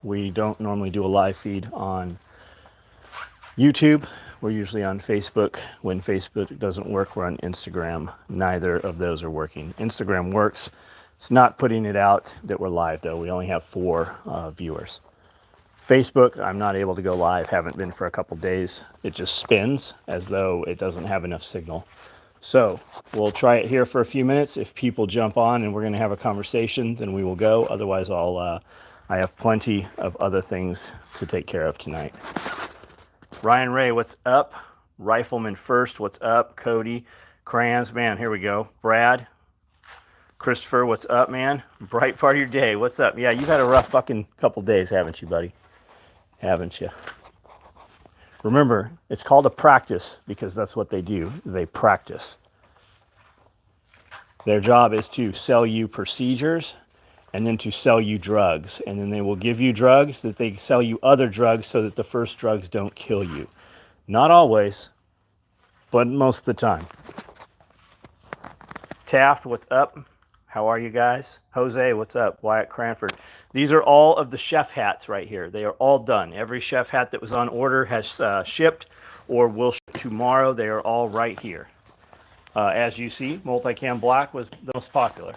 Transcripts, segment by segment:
We don't normally do a live feed on YouTube. We're usually on Facebook. When Facebook doesn't work, we're on Instagram. Neither of those are working. Instagram works. It's not putting it out that we're live, though. We only have 4 viewers. Facebook, I'm not able to go live. Haven't been for a couple days. It just spins as though it doesn't have enough signal. So we'll try it here for a few minutes. If people jump on and we're going to have a conversation, then we will go. Otherwise, I have plenty of other things to take care of tonight. Ryan Ray, what's up? Rifleman First, what's up? Cody, Crayons, man, here we go. Brad, Christopher, what's up, man? Bright part of your day, what's up? Yeah, you've had a rough fucking couple days, haven't you, buddy? Haven't you? Remember, it's called a practice because that's what they do. They practice. Their job is to sell you procedures and then to sell you drugs. And then they will give you drugs that they sell you other drugs so that the first drugs don't kill you. Not always, but most of the time. Taft, what's up? How are you guys? Jose, what's up? Wyatt Cranford. These are all of the chef hats right here. They are all done. Every chef hat that was on order has shipped or will ship tomorrow. They are all right here. As you see, Multicam Black was the most popular.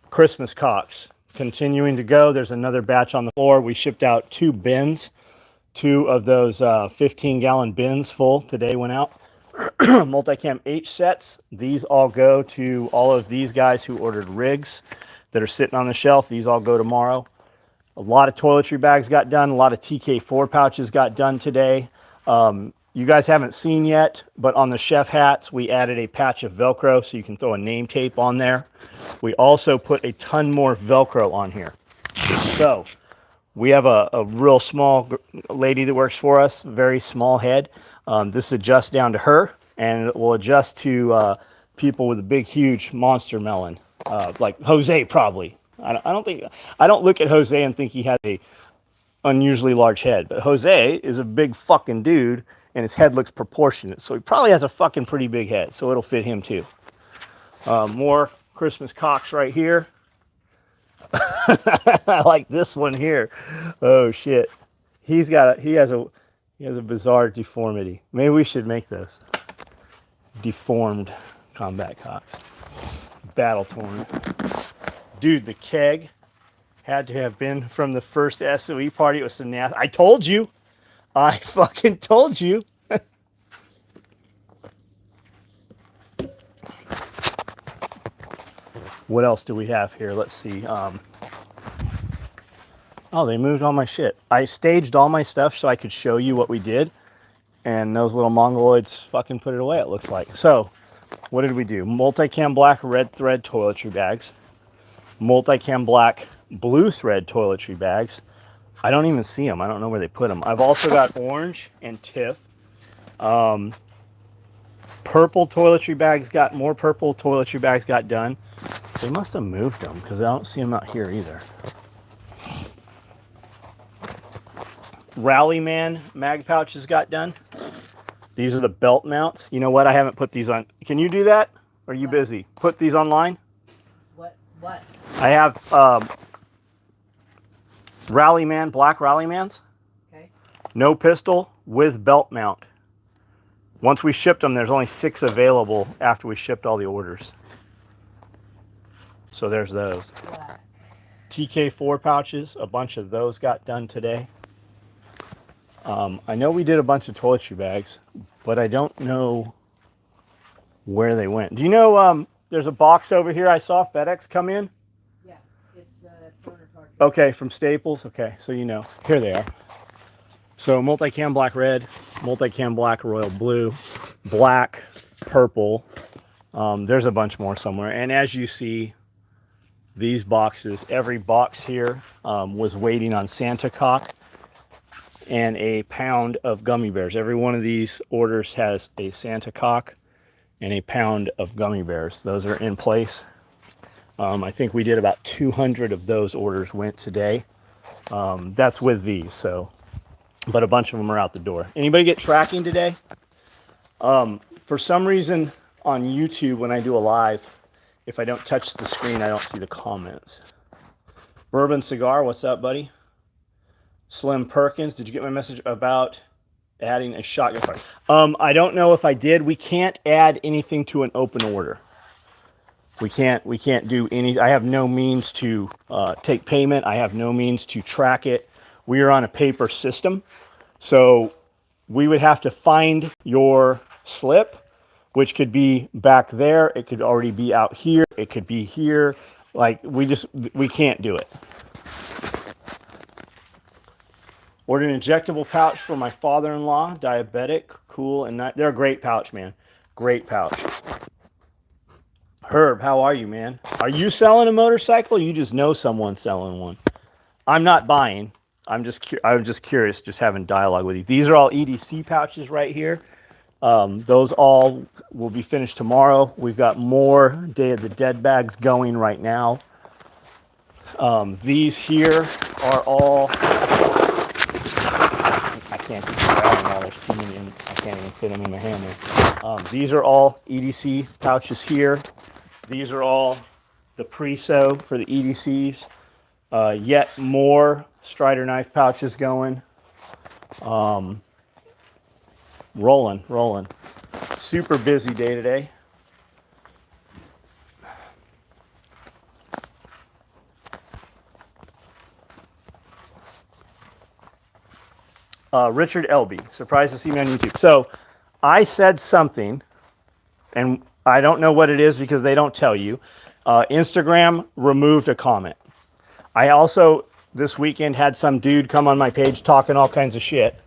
Christmas cocks continuing to go. There's another batch on the floor. We shipped out 2 bins. 2 of those 15-gallon bins full today went out. Multicam H sets. These all go to all of these guys who ordered rigs that are sitting on the shelf. These all go tomorrow. A lot of toiletry bags got done. A lot of TK4 pouches got done today. You guys haven't seen yet, but on the chef hats, we added a patch of Velcro so you can throw a name tape on there. We also put a ton more Velcro on here. So we have a real small lady that works for us, very small head. This adjusts down to her, and it will adjust to people with a big, huge monster melon, like Jose probably. I don't look at Jose and think he has a unusually large head, but Jose is a big fucking dude, and his head looks proportionate, so he probably has a fucking pretty big head, so it'll fit him too. More Christmas cocks right here. I like this one here. Oh shit, he has a bizarre deformity. Maybe we should make those deformed combat cocks. Battle torn. Dude, the keg had to have been from the first SOE party. It was so nasty. I told you. I fucking told you. What else do we have here? Let's see. Oh, they moved all my shit. I staged all my stuff so I could show you what we did. And those little mongoloids fucking put it away, it looks like. So, what did we do? Multicam Black red thread toiletry bags. Multicam Black blue thread toiletry bags. I don't even see them. I don't know where they put them. I've also got orange and TIFF. Purple toiletry bags got more purple toiletry bags got done. They must have moved them because I don't see them out here either. Rallyman mag pouches got done. These are the belt mounts. You know what? I haven't put these on. Can you do that? Or are you busy? Put these online? What? I have Rallyman, black Rallymans. Okay. No pistol with belt mount. Once we shipped them, there's only 6 available after we shipped all the orders. So there's those. Black. TK4 pouches, a bunch of those got done today. I know we did a bunch of toiletry bags, but I don't know where they went. Do you know there's a box over here I saw FedEx come in? Yeah, it's toner cartridge. Okay, from Staples. Okay, so you know. Here they are. So Multicam Black red, Multicam Black royal blue, black, purple. There's a bunch more somewhere. And as you see, these boxes, every box here was waiting on Santa Cock and a pound of gummy bears. Every one of these orders has a Santa Cock and a pound of gummy bears. Those are in place. I think we did about 200 of those orders went today. That's with these, so, but a bunch of them are out the door. Anybody get tracking today? For some reason on YouTube, when I do a live, if I don't touch the screen, I don't see the comments. Bourbon Cigar, what's up, buddy? Slim Perkins, did you get my message about adding a shotgun part? I don't know if I did. We can't add anything to an open order. We can't do any. I have no means to take payment. I have no means to track it. We are on a paper system, so we would have to find your slip, which could be back there. It could already be out here. It could be here. Like we can't do it. Ordered an injectable pouch for my father-in-law, diabetic, cool, and not, they're a great pouch, man. Great pouch. Herb, how are you, man? Are you selling a motorcycle or you just know someone selling one? I'm not buying. I'm just curious, just having dialogue with you. These are all EDC pouches right here. Those all will be finished tomorrow. We've got more Day of the Dead bags going right now. These here are all... I can't keep grabbing all. There's too many. I can't even fit them in my hand. These are all EDC pouches here. These are all the pre-sew for the EDCs. Yet more Strider knife pouches going. Rolling. Super busy day today. Richard Elby, surprised to see me on YouTube. So I said something, and I don't know what it is because they don't tell you. Instagram removed a comment. I also, this weekend, had some dude come on my page talking all kinds of shit.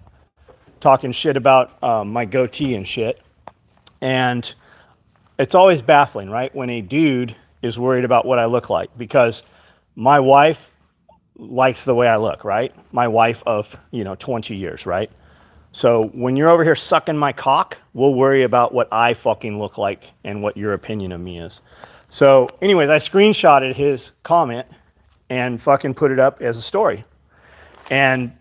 Talking shit about my goatee and shit. And it's always baffling, right? When a dude is worried about what I look like. Because my wife likes the way I look, right? My wife of, 20 years, right? So when you're over here sucking my cock, we'll worry about what I fucking look like and what your opinion of me is. So anyways, I screenshotted his comment and fucking put it up as a story. And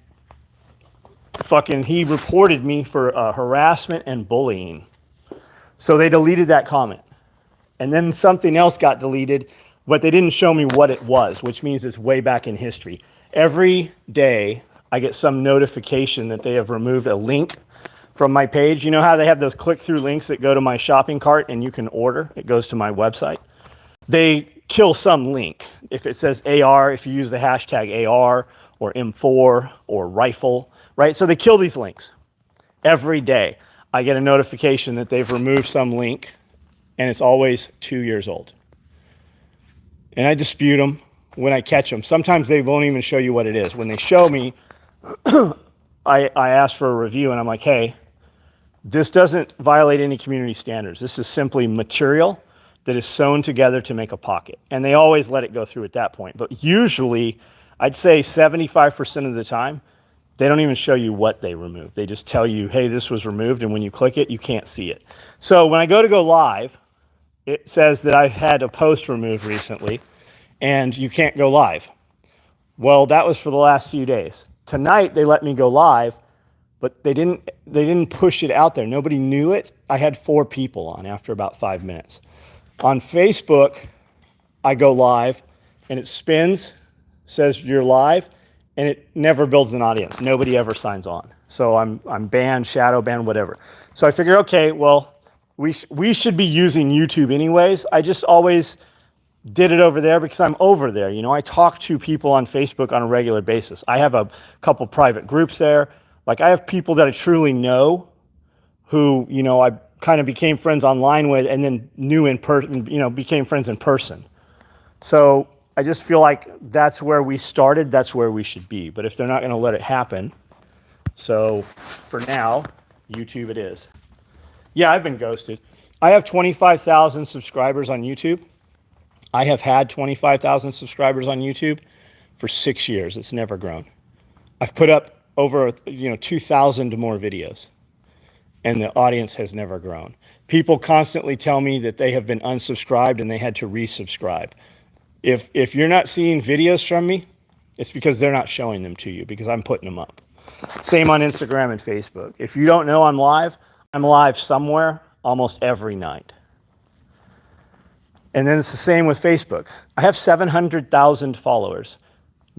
fucking he reported me for harassment and bullying. So they deleted that comment. And then something else got deleted, but they didn't show me what it was, which means it's way back in history. Every day I get some notification that they have removed a link from my page. You know how they have those click-through links that go to my shopping cart and you can order? It goes to my website. They kill some link. If it says AR, if you use the hashtag AR or M4 or rifle, right? So they kill these links. Every day I get a notification that they've removed some link, and it's always 2 years old. And I dispute them when I catch them. Sometimes they won't even show you what it is. When they show me, I ask for a review, and I'm like, hey, this doesn't violate any community standards. This is simply material that is sewn together to make a pocket. And they always let it go through at that point. But usually, I'd say 75% of the time, they don't even show you what they removed. They just tell you, hey, this was removed, and when you click it, you can't see it. So when I go live, it says that I've had a post removed recently, and you can't go live. Well, that was for the last few days. Tonight, they let me go live, but they didn't push it out there. Nobody knew it. I had 4 people on after about 5 minutes. On Facebook, I go live, and it spins, says you're live, and it never builds an audience. Nobody ever signs on. So I'm banned, shadow banned, whatever. So I figure, okay, well, we should be using YouTube anyways. I just always did it over there because I'm over there. I talk to people on Facebook on a regular basis. I have a couple private groups there. Like I have people that I truly know who, I kind of became friends online with and then knew in person, became friends in person. So I just feel like that's where we started. That's where we should be. But if they're not going to let it happen, so for now, YouTube it is. Yeah, I've been ghosted. I have 25,000 subscribers on YouTube. I have had 25,000 subscribers on YouTube for 6 years. It's never grown. I've put up over 2,000 more videos, and the audience has never grown. People constantly tell me that they have been unsubscribed and they had to resubscribe. If you're not seeing videos from me, it's because they're not showing them to you because I'm putting them up. Same on Instagram and Facebook. If you don't know I'm live somewhere almost every night. And then it's the same with Facebook. I have 700,000 followers.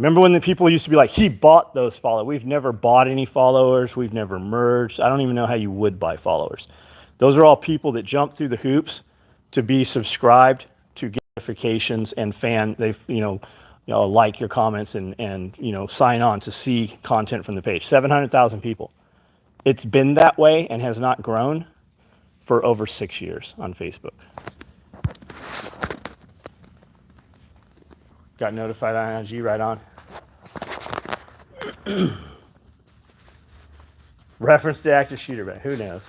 Remember when the people used to be like, he bought those followers. We've never bought any followers. We've never merged. I don't even know how you would buy followers. Those are all people that jump through the hoops to be subscribed, to get notifications and like your comments and sign on to see content from the page. 700,000 people. It's been that way and has not grown for over 6 years on Facebook. Got notified on IG right on. Reference to active shooter ban. Who knows?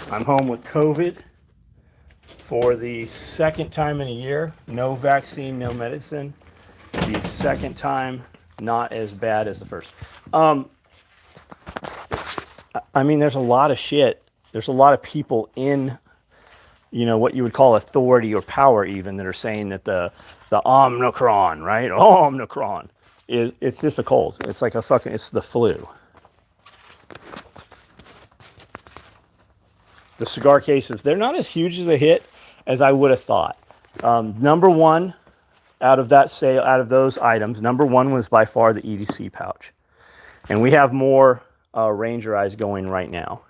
I'm home with COVID for the second time in a year. No vaccine, no medicine. The second time, not as bad as the first. I mean, there's a lot of shit. There's a lot of people in, what you would call authority or power even, that are saying that the Omicron, right? Omicron it's just a cold. It's like it's the flu. The cigar cases, they're not as huge as a hit as I would have thought. Number one out of those items, number one was by far the EDC pouch. And we have more Ranger Eyes going right now.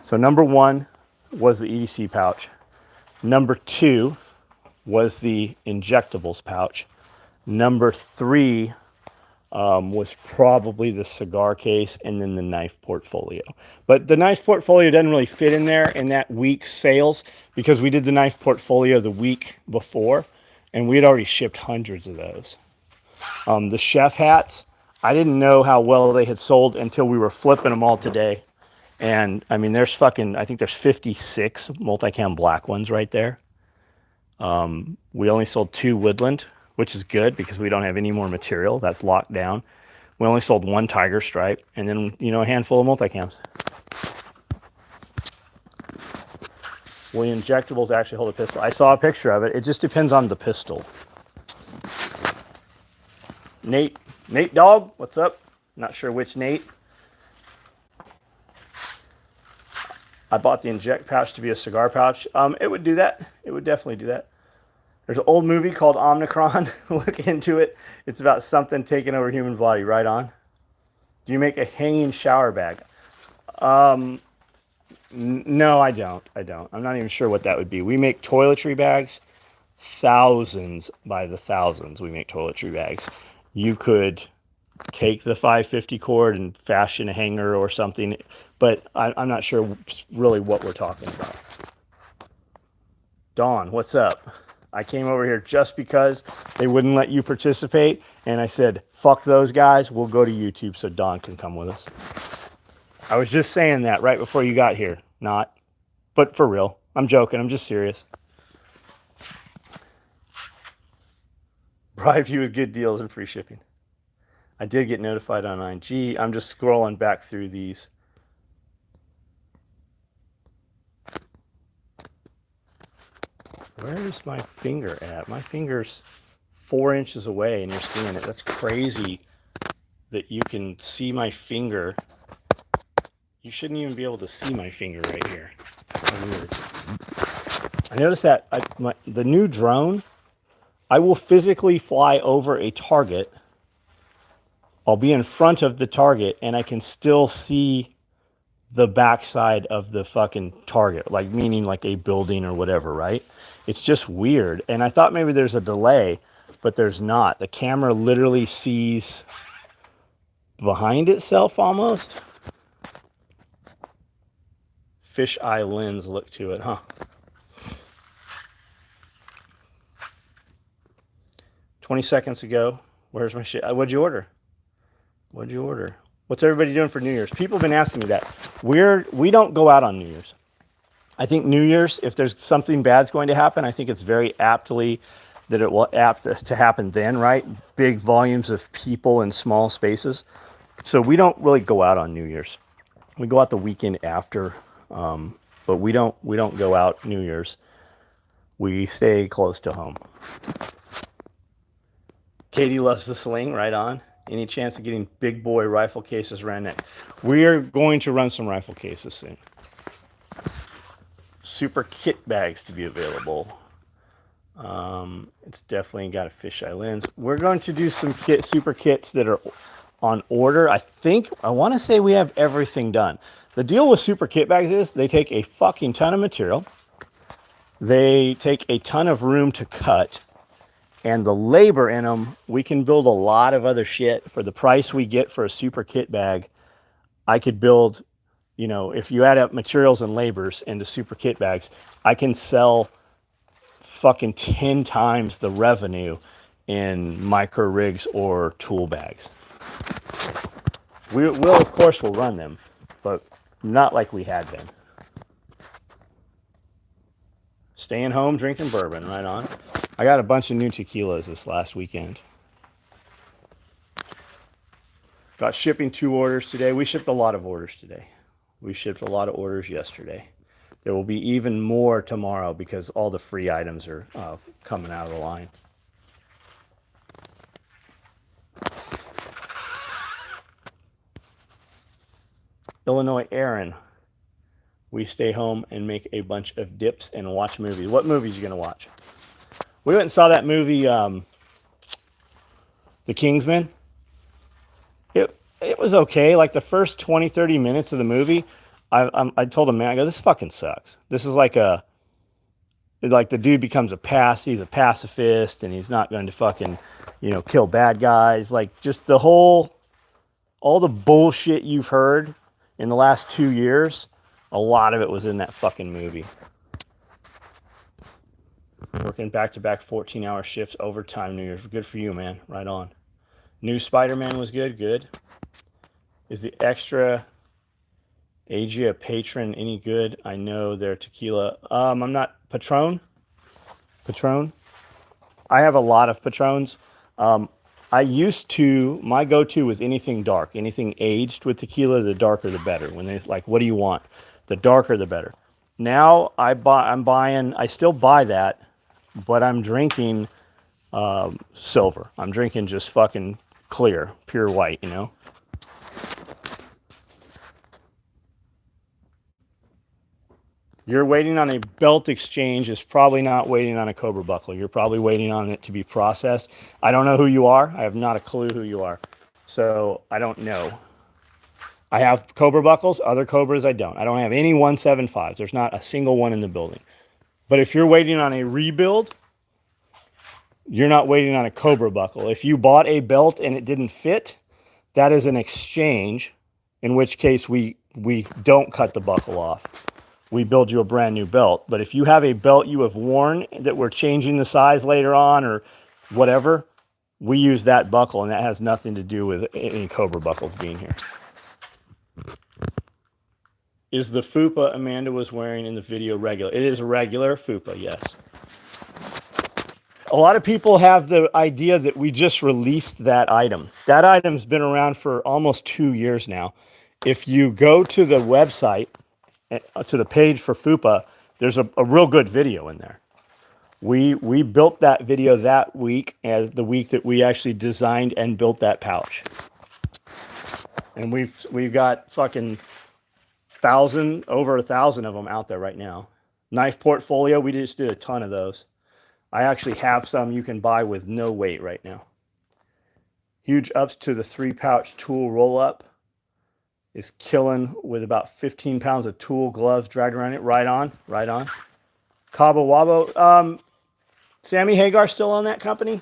So number one was the EDC pouch. Number two was the injectables pouch. Number three was probably the cigar case, and then the knife portfolio. But the knife portfolio doesn't really fit in there in that week's sales, because we did the knife portfolio the week before, and we had already shipped hundreds of those. The chef hats, I didn't know how well they had sold until we were flipping them all today. And I mean, I think there's 56 multicam black ones right there. We only sold 2 woodland, which is good because we don't have any more material. That's locked down. We only sold 1 tiger stripe, and then, a handful of multicams. Will the injectables actually hold a pistol? I saw a picture of it. It just depends on the pistol. Nate Dog, what's up? Not sure which Nate. I bought the inject pouch to be a cigar pouch. It would do that. It would definitely do that. There's an old movie called Omicron. Look into it. It's about something taking over human body. Right on. Do you make a hanging shower bag? No, I don't. I'm not even sure what that would be. We make toiletry bags. Thousands by the thousands we make toiletry bags. You could take the 550 cord and fashion a hanger or something, but I'm not sure really what we're talking about. Dawn, what's up? I came over here just because they wouldn't let you participate, and I said, fuck those guys, we'll go to YouTube so Dawn can come with us. I was just saying that right before you got here. Not, but for real. I'm joking, I'm just serious. Bribe you with good deals and free shipping. I did get notified on IG. I'm just scrolling back through these. Where's my finger at? My finger's 4 inches away and you're seeing it. That's crazy that you can see my finger. You shouldn't even be able to see my finger right here. Weird. I noticed that the new drone, I will physically fly over a target. I'll be in front of the target and I can still see the backside of the fucking target, like meaning like a building or whatever, right? It's just weird. And I thought maybe there's a delay, but there's not. The camera literally sees behind itself almost. Fish eye lens look to it, huh? 20 seconds ago, where's my shit? What'd you order? What'd you order? What's everybody doing for New Year's? People have been asking me that. We don't go out on New Year's. I think New Year's, if there's something bad's going to happen, I think it's very aptly that it will apt to happen then, right? Big volumes of people in small spaces. So we don't really go out on New Year's. We go out the weekend after, but we don't go out New Year's. We stay close to home. Katie loves the sling, right on. Any chance of getting big boy rifle cases around neck? We are going to run some rifle cases soon. Super kit bags to be available. It's definitely got a fisheye lens. We're going to do some super kits that are on order. I want to say we have everything done. The deal with super kit bags is they take a fucking ton of material. They take a ton of room to cut, and the labor in them, we can build a lot of other shit for the price we get for a super kit bag. I could build, if you add up materials and labors into super kit bags, I can sell fucking 10 times the revenue in micro rigs or tool bags. We'll of course we'll run them, but not like we had been. Staying home, drinking bourbon, right on. I got a bunch of new tequilas this last weekend. Got shipping 2 orders today. We shipped a lot of orders today. We shipped a lot of orders yesterday. There will be even more tomorrow because all the free items are coming out of the line. Illinois Aaron, we stay home and make a bunch of dips and watch movies. What movies are you going to watch? We went and saw that movie, The Kingsman. It was okay. Like the first 20, 30 minutes of the movie, I told him, man, I go, this fucking sucks. This is like the dude becomes he's a pacifist and he's not going to fucking, kill bad guys. Like just all the bullshit you've heard in the last 2 years, a lot of it was in that fucking movie. Working back-to-back 14-hour shifts, overtime New Year's. Good for you, man. Right on. New Spider-Man was good. Good. Is the extra Agia Patron any good? I know their tequila. I'm not Patron. I have a lot of Patrons. My go-to was anything dark, anything aged with tequila. The darker, the better. When they like, what do you want? The darker, the better. Now I still buy that, but I'm drinking silver. I'm drinking just fucking clear, pure white, You're waiting on a belt exchange is probably not waiting on a Cobra buckle. You're probably waiting on it to be processed. I don't know who you are. I have not a clue who you are. So I don't know. I have Cobra buckles, other Cobras I don't. I don't have any 175s. There's not a single one in the building. But if you're waiting on a rebuild, you're not waiting on a Cobra buckle. If you bought a belt and it didn't fit, that is an exchange, in which case we don't cut the buckle off. We build you a brand new belt. But if you have a belt you have worn that we're changing the size later on or whatever, we use that buckle, and that has nothing to do with any Cobra buckles being here. Is the FUPA Amanda was wearing in the video regular? It is a regular FUPA, yes. A lot of people have the idea that we just released that item. That item's been around for almost 2 years now. If you go to the website, to the page for FUPA, there's a real good video in there. We built that video that week, as the week that we actually designed and built that pouch. And we've got fucking over 1,000 of them out there right now. Knife portfolio, we just did a ton of those. I actually have some you can buy with no weight right now. Huge ups to the 3-pouch tool roll-up. Is killing with about 15 pounds of tool gloves dragged around it. Right on. Cabo Wabo. Sammy Hagar still on that company?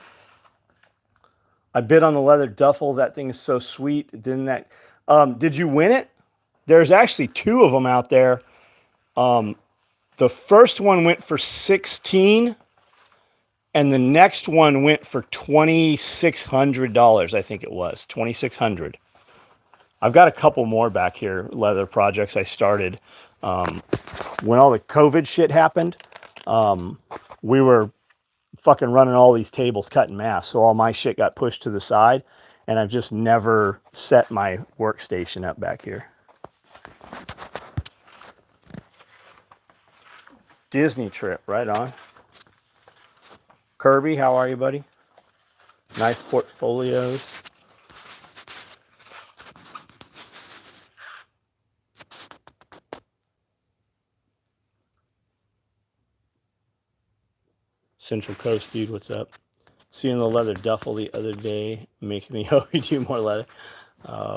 I bid on the leather duffel. That thing is so sweet. Did you win it? There's actually 2 of them out there. The first one went for $16, and the next one went for $2,600. I think it was $2,600. I've got a couple more back here, leather projects I started. When all the COVID shit happened, we were fucking running all these tables cutting mass, so all my shit got pushed to the side, and I've just never set my workstation up back here. Disney trip, right on. Kirby, how are you, buddy? Knife portfolios. Central Coast dude, what's up? Seeing the leather duffel the other day, making me hope we do more leather.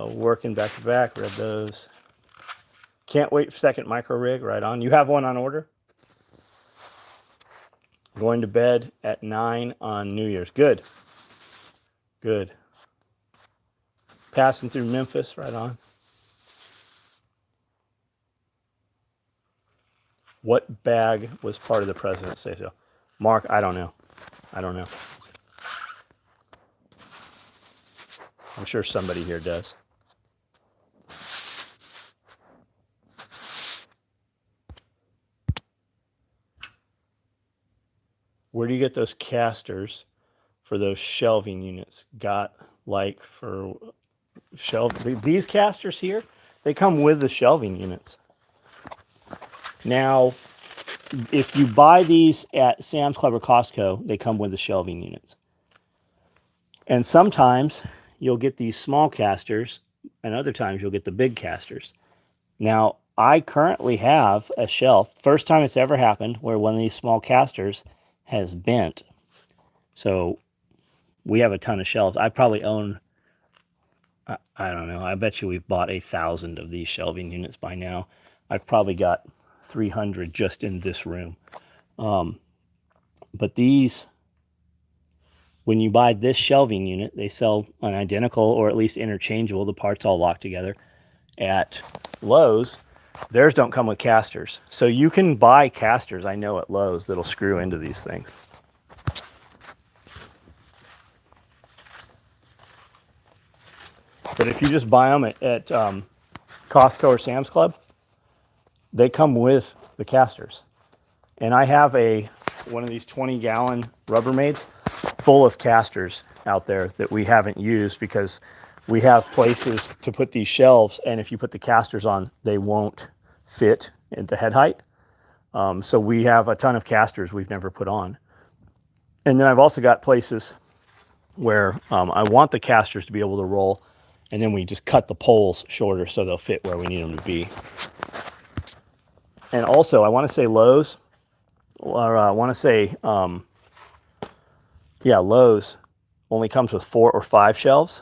Working back to back, read those. Can't wait for second micro rig, right on. You have one on order? Going to bed at 9 on New Year's. Good. Good. Passing through Memphis, right on. What bag was part of the president's say so? Mark, I don't know. I don't know. I'm sure somebody here does. Where do you get those casters for those shelving units? Got like for these casters here, they come with the shelving units. Now, if you buy these at Sam's Club or Costco, they come with the shelving units. And sometimes you'll get these small casters, and other times you'll get the big casters. Now, I currently have a shelf, first time it's ever happened, where one of these small casters has bent. So we have a ton of shelves. I probably own, I don't know, I bet you we've bought 1,000 of these shelving units by now. I've probably got 300 just in this room. But these, when you buy this shelving unit, they sell an identical or at least interchangeable, the parts all locked together at Lowe's. Theirs don't come with casters. So you can buy casters, I know, at Lowe's that'll screw into these things. But if you just buy them at Costco or Sam's Club, they come with the casters. And I have one of these 20-gallon Rubbermaids full of casters out there that we haven't used because we have places to put these shelves, and if you put the casters on, they won't fit into head height. So we have a ton of casters we've never put on. And then I've also got places where I want the casters to be able to roll, and then we just cut the poles shorter so they'll fit where we need them to be. And also, I want to say Lowe's, or I want to say, Lowe's only comes with 4 or 5 shelves.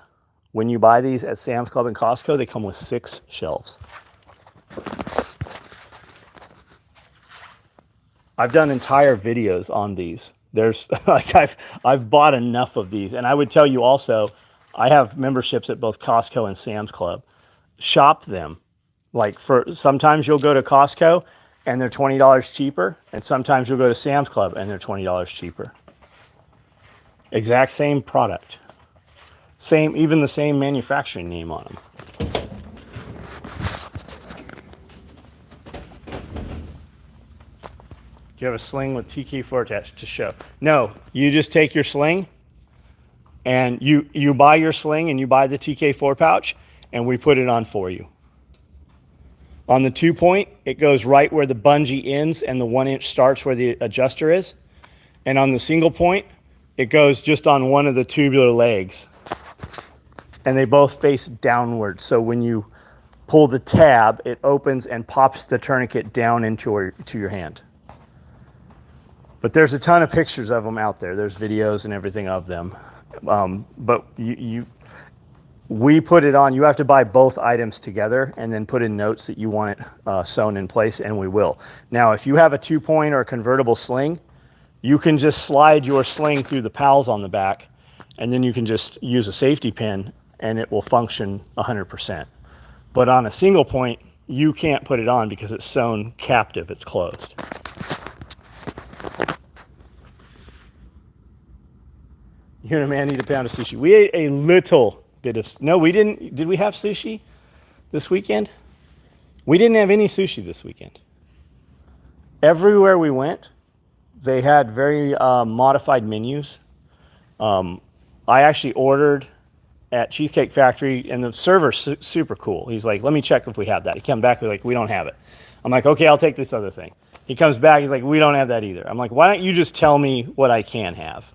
When you buy these at Sam's Club and Costco, they come with 6 shelves. I've done entire videos on these. There's like I've bought enough of these, and I would tell you also, I have memberships at both Costco and Sam's Club. Shop them. Like sometimes you'll go to Costco and they're $20 cheaper, and sometimes you'll go to Sam's Club and they're $20 cheaper. Exact same product. Even the same manufacturing name on them. Do you have a sling with TK4 attached to show? No, you just take your sling and you buy your sling and you buy the TK4 pouch and we put it on for you. On the 2-point, it goes right where the bungee ends and the 1-inch starts where the adjuster is. And on the single point, it goes just on one of the tubular legs. And they both face downward. So when you pull the tab, it opens and pops the tourniquet down into your hand. But there's a ton of pictures of them out there. There's videos and everything of them. But we put it on. You have to buy both items together and then put in notes that you want it sewn in place, and we will. Now, if you have a 2-point or a convertible sling, you can just slide your sling through the pals on the back, and then you can just use a safety pin, and it will function 100%. But on a single point, you can't put it on because it's sewn captive. It's closed. You and a man eat a pound of sushi. We ate a little bit of, no, we didn't. Did we have sushi this weekend? We didn't have any sushi this weekend. Everywhere we went, they had very modified menus. I actually ordered at Cheesecake Factory, and the server's super cool. He's like, let me check if we have that. He came back, we're like, we don't have it. I'm like, okay, I'll take this other thing. He comes back, he's like, we don't have that either. I'm like, why don't you just tell me what I can have?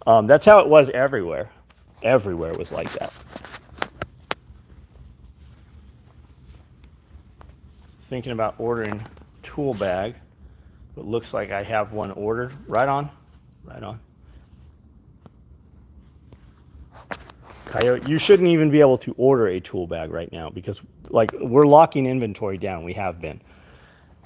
That's how it was everywhere. Everywhere was like that. Thinking about ordering tool bag, but looks like I have one ordered. Right on. Right on. Coyote, you shouldn't even be able to order a tool bag right now because like we're locking inventory down. We have been.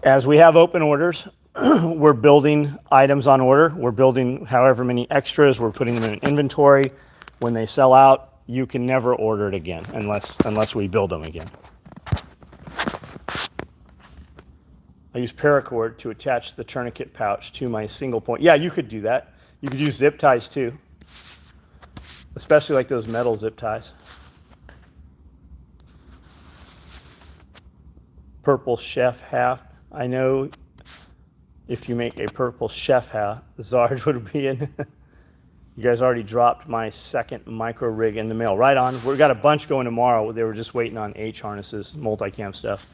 As we have open orders, we're building items on order. We're building however many extras. We're putting them in inventory. When they sell out, you can never order it again unless we build them again. I use paracord to attach the tourniquet pouch to my single point. Yeah, you could do that. You could use zip ties too, especially like those metal zip ties. Purple chef hat. I know if you make a purple chef hat, Zard would be in. You guys already dropped my second micro rig in the mail. Right on. We've got a bunch going tomorrow. They were just waiting on H harnesses, multicam stuff.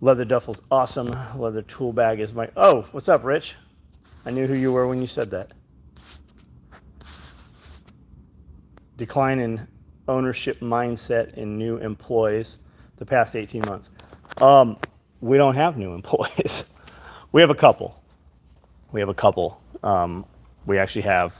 Leather duffel's awesome. Leather tool bag is my... Oh, what's up, Rich? I knew who you were when you said that. Decline in ownership mindset in new employees the past 18 months. We don't have new employees. We have a couple. We actually have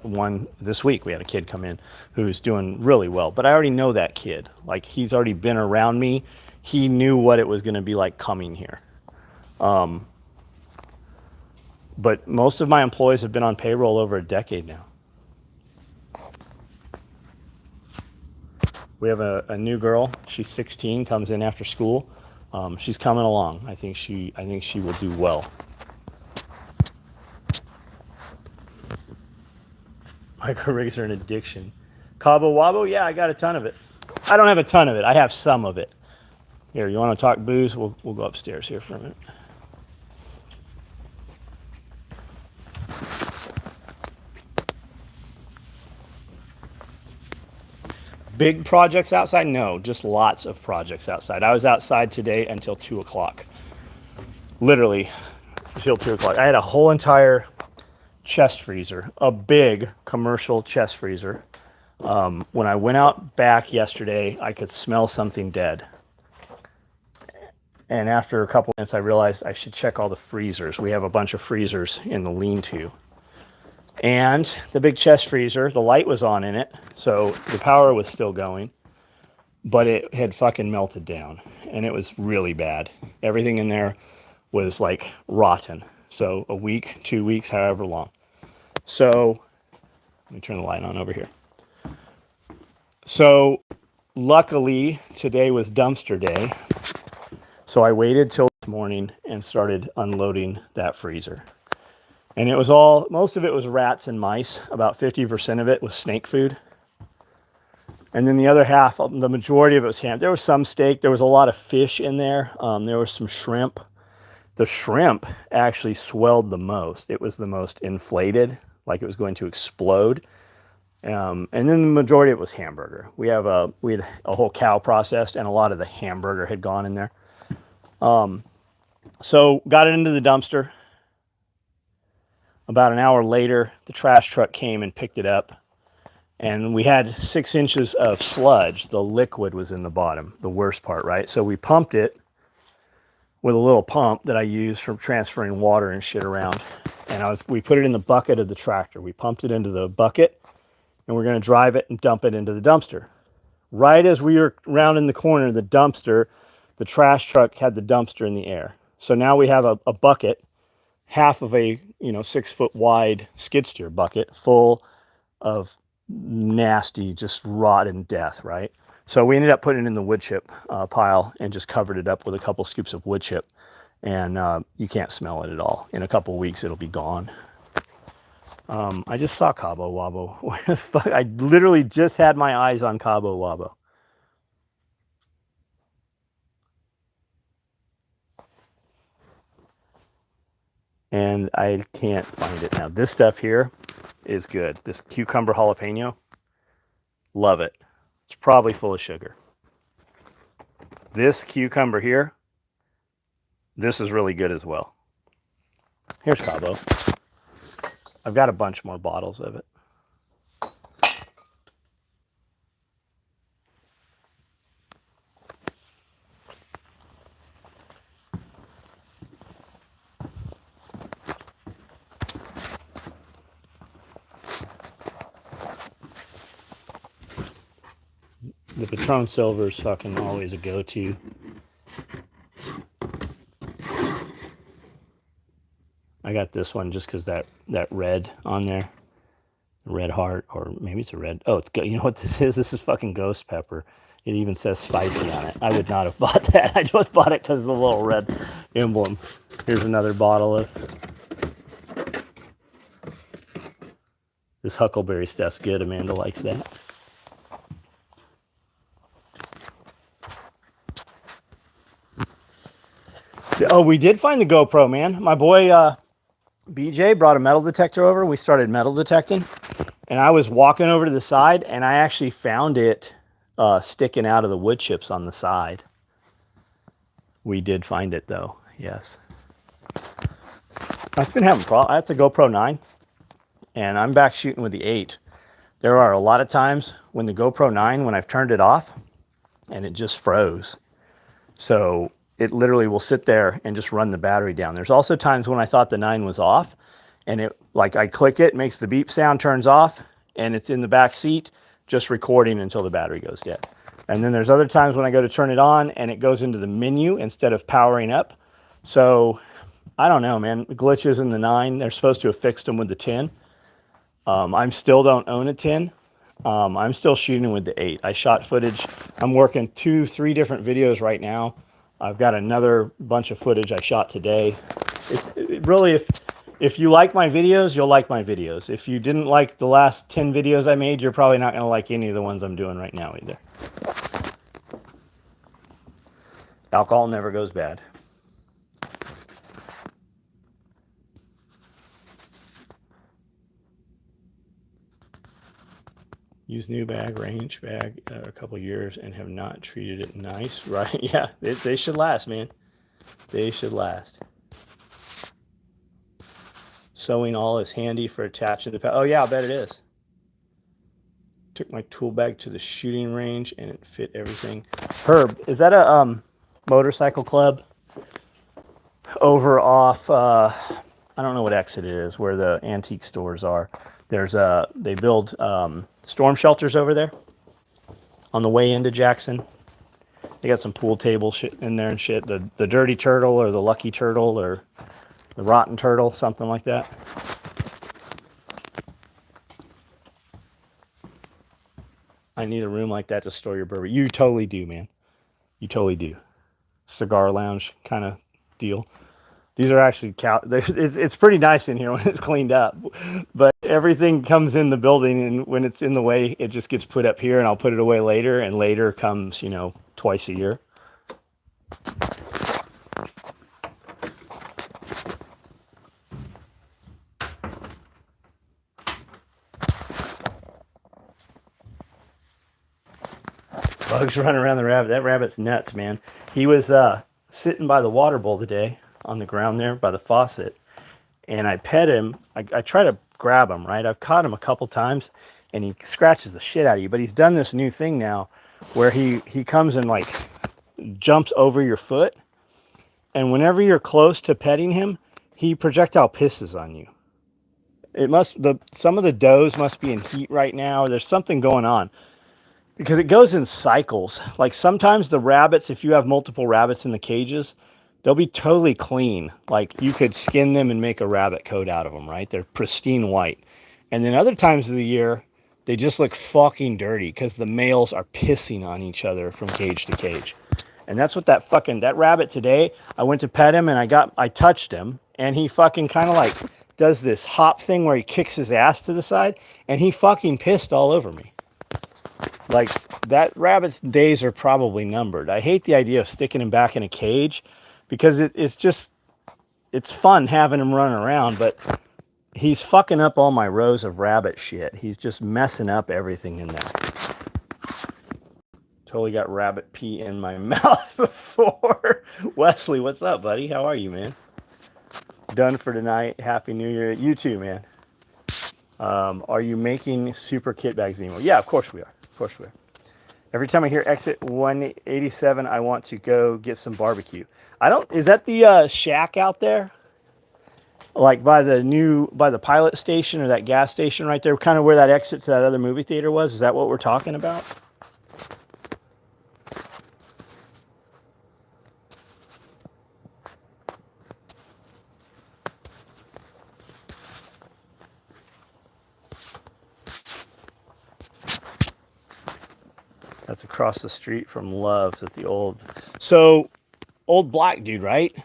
one this week. We had a kid come in who's doing really well. But I already know that kid. Like, he's already been around me. He knew what it was going to be like coming here. But most of my employees have been on payroll over a decade now. We have a new girl. She's 16, comes in after school. She's coming along. I think she will do well. Micro rigs are an addiction. Cabo Wabo, yeah, I got a ton of it. I don't have a ton of it. I have some of it. Here, you want to talk booze? We'll go upstairs here for a minute. Big projects outside? No, just lots of projects outside. I was outside today until 2 o'clock. Literally, until 2 o'clock. I had a whole entire chest freezer, a big commercial chest freezer. When I went out back yesterday, I could smell something dead. And after a couple minutes, I realized I should check all the freezers. We have a bunch of freezers in the lean-to. And the big chest freezer, the light was on in it, so the power was still going, but it had fucking melted down, and it was really bad. Everything in there was like rotten. So a week, 2 weeks, however long. So let me turn the light on over here. So luckily today was dumpster day. So I waited till this morning and started unloading that freezer. And it was all, most of it was rats and mice. About 50% of it was snake food. And then the other half, the majority of it was ham. There was some steak. There was a lot of fish in there. There was some shrimp. The shrimp actually swelled the most. It was the most inflated, like it was going to explode. And then the majority of it was hamburger. We had a whole cow processed, and a lot of the hamburger had gone in there. So got it into the dumpster. About an hour later, the trash truck came and picked it up. And we had 6 inches of sludge. The liquid was in the bottom, the worst part, right? So we pumped it with a little pump that I use for transferring water and shit around. And we put it in the bucket of the tractor. We pumped it into the bucket, and we're going to drive it and dump it into the dumpster. Right as we were rounding the corner of the dumpster, the trash truck had the dumpster in the air. So now we have a bucket, half of a 6 foot wide skid steer bucket full of nasty, just rotten death, right? So we ended up putting it in the wood chip pile and just covered it up with a couple scoops of wood chip. And you can't smell it at all. In a couple weeks, it'll be gone. I just saw Cabo Wabo. Where the fuck? I literally just had my eyes on Cabo Wabo. And I can't find it now. This stuff here is good. This cucumber jalapeno, love it. It's probably full of sugar. This cucumber here, this is really good as well. Here's Cabo. I've got a bunch more bottles of it. The Patron Silver is fucking always a go-to. I got this one just because that red on there, red heart, or maybe it's a red. Oh, you know what this is? This is fucking ghost pepper. It even says spicy on it. I would not have bought that. I just bought it because of the little red emblem. Here's another bottle of this huckleberry stuff's good. Amanda likes that. Oh, we did find the GoPro, man. My boy BJ brought a metal detector over. We started metal detecting, and I was walking over to the side, and I actually found it sticking out of the wood chips on the side. We did find it, though. Yes. I've been having problems. That's a GoPro 9, and I'm back shooting with the 8. There are a lot of times when the GoPro 9, when I've turned it off, and it just froze. So it literally will sit there and just run the battery down. There's also times when I thought the 9 was off, and it, like, I click it, makes the beep sound, turns off, and it's in the back seat just recording until the battery goes dead. And then there's other times when I go to turn it on and it goes into the menu instead of powering up. So I don't know, man. Glitches in the 9. They're supposed to have fixed them with the 10. I still don't own a 10. I'm still shooting with the 8. I shot footage. I'm working 2-3 different videos right now. I've got another bunch of footage I shot today. It really, if you like my videos, you'll like my videos. If you didn't like the last 10 videos I made, you're probably not going to like any of the ones I'm doing right now either. Alcohol never goes bad. Use new bag, range bag, a couple years and have not treated it nice. Right? Yeah, they should last, man. They should last. Sewing all is handy for attaching the pack. Oh yeah, I bet it is. Took my tool bag to the shooting range and it fit everything. Herb, is that a motorcycle club over off? I don't know what exit it is where the antique stores are. There's they build storm shelters over there on the way into Jackson. They got some pool table shit in there and shit. The dirty turtle or the lucky turtle or the rotten turtle, something like that. I need a room like that to store your bourbon. You totally do, man. You totally do. Cigar lounge kind of deal. These are actually it's pretty nice in here when it's cleaned up, but everything comes in the building, and when it's in the way, it just gets put up here, and I'll put it away later. And later comes, twice a year. Bugs running around the rabbit. That rabbit's nuts, man. He was sitting by the water bowl today on the ground there by the faucet, and I pet him. I try to grab him, right? I've caught him a couple times, and he scratches the shit out of you. But he's done this new thing now where he comes and like jumps over your foot, and whenever you're close to petting him, he projectile pisses on you. Some of the does must be in heat right now. There's something going on. Because it goes in cycles. Like sometimes the rabbits, if you have multiple rabbits in the cages, they'll be totally clean. Like you could skin them and make a rabbit coat out of them, right? They're pristine white. And then other times of the year, they just look fucking dirty because the males are pissing on each other from cage to cage. And that's what that rabbit today, I went to pet him and I touched him, and he fucking kind of like does this hop thing where he kicks his ass to the side, and he fucking pissed all over me. Like, that rabbit's days are probably numbered. I hate the idea of sticking him back in a cage because it's fun having him run around, but he's fucking up all my rows of rabbit shit. He's just messing up everything in there. Totally got rabbit pee in my mouth before. Wesley, what's up, buddy? How are you, man? Done for tonight. Happy New Year. You too, man. Are you making super kit bags anymore? Yeah, of course we are. Of course we are. Every time I hear exit 187, I want to go get some barbecue. Is that the shack out there? Like by the pilot station or that gas station right there, kind of where that exit to that other movie theater was? Is that what we're talking about? It's across the street from Love's at the old. So, old black dude, right?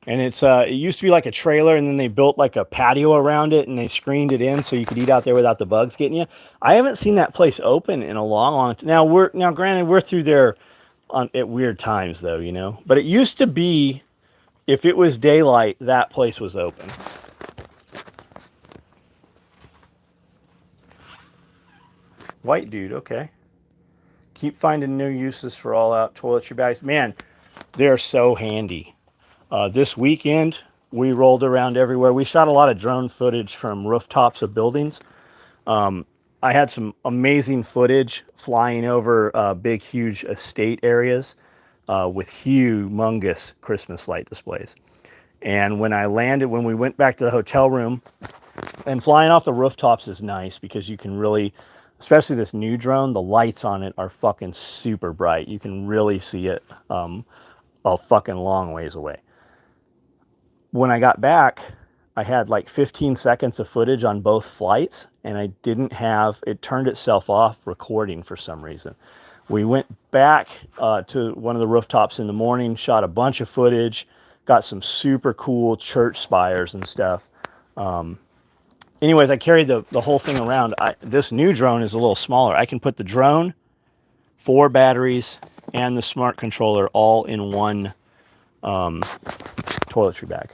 And it used to be like a trailer, and then they built like a patio around it, and they screened it in so you could eat out there without the bugs getting you. I haven't seen that place open in a long time. Now granted we're through there at weird times though, you know. But it used to be, if it was daylight, that place was open. White dude, okay. Keep finding new uses for all-out toiletry bags. Man, they're so handy. This weekend, we rolled around everywhere. We shot a lot of drone footage from rooftops of buildings. I had some amazing footage flying over big, huge estate areas with humongous Christmas light displays. And when I landed, when we went back to the hotel room, and flying off the rooftops is nice because you can really, especially this new drone, the lights on it are fucking super bright. You can really see it a fucking long ways away. When I got back, I had like 15 seconds of footage on both flights, and I didn't have, it turned itself off recording for some reason. We went back to one of the rooftops in the morning, shot a bunch of footage, got some super cool church spires and stuff. Anyways, I carried the whole thing around. This new drone is a little smaller. I can put the drone, 4 batteries, and the smart controller all in one toiletry bag.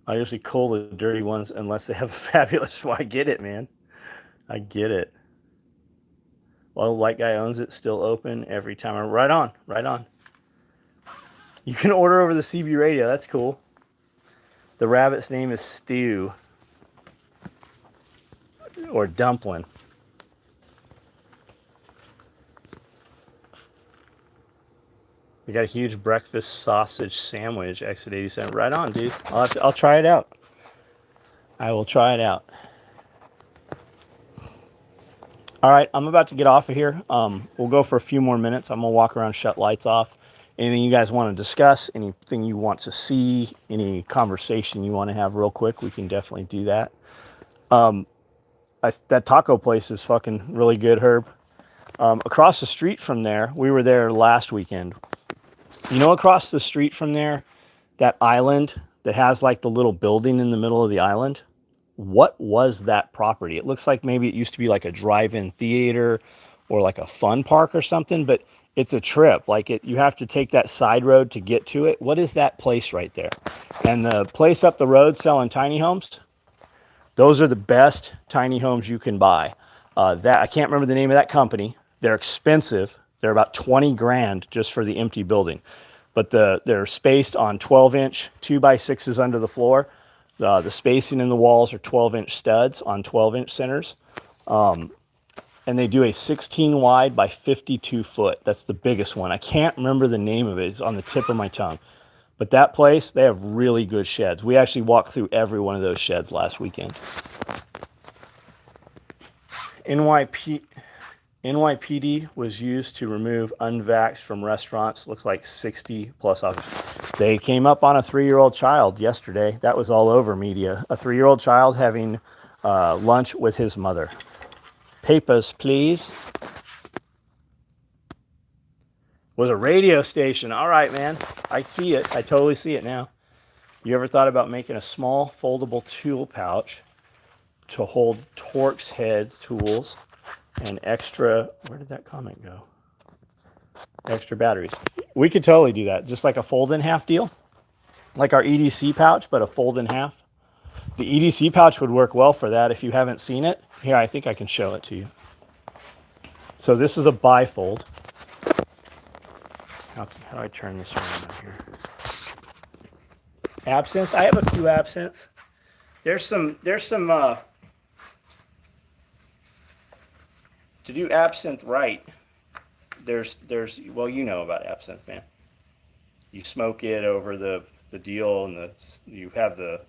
I usually cull the dirty ones unless they have a fabulous. Well, I get it, man. I get it. Well, White Guy owns it, still open every time. Right on, right on. You can order over the CB radio. That's cool. The rabbit's name is Stew. Or Dumpling. We got a huge breakfast sausage sandwich, exit 87. Right on, dude. I'll try it out. I will try it out. All right, I'm about to get off of here. We'll go for a few more minutes. I'm going to walk around, shut lights off. Anything you guys want to discuss, anything you want to see, any conversation you want to have real quick, we can definitely do that. That taco place is fucking really good, Herb. Across the street from there, we were there last weekend. You know, across the street from there, that island that has like the little building in the middle of the island? What was that property? It looks like maybe it used to be like a drive-in theater or like a fun park or something, but it's a trip. Like you have to take that side road to get to it. What is that place right there? And the place up the road selling tiny homes, those are the best tiny homes you can buy. I can't remember the name of that company. They're expensive. They're about 20 grand just for the empty building. But they're spaced on 12-inch 2x6s under the floor. The spacing in the walls are 12-inch studs on 12-inch centers. And they do a 16 wide by 52 foot. That's the biggest one. I can't remember the name of it. It's on the tip of my tongue. But that place, they have really good sheds. We actually walked through every one of those sheds last weekend. NYPD was used to remove unvaxxed from restaurants. Looks like 60 plus officers. They came up on a 3-year-old child yesterday. That was all over media. A 3-year-old child having lunch with his mother. Papers, please. Was a radio station. All right, man. I see it. I totally see it now. You ever thought about making a small foldable tool pouch to hold Torx heads, tools, and extra, where did that comment go? Extra batteries. We could totally do that. Just like a fold in half deal. Like our EDC pouch, but a fold in half. The EDC pouch would work well for that if you haven't seen it. Here, I think I can show it to you. So this is a bifold. How do I turn this around here? Absinthe. I have a few absinthes. There's some to do absinthe right. There's well, you know about absinthe, man. You smoke it over the deal, and you have the,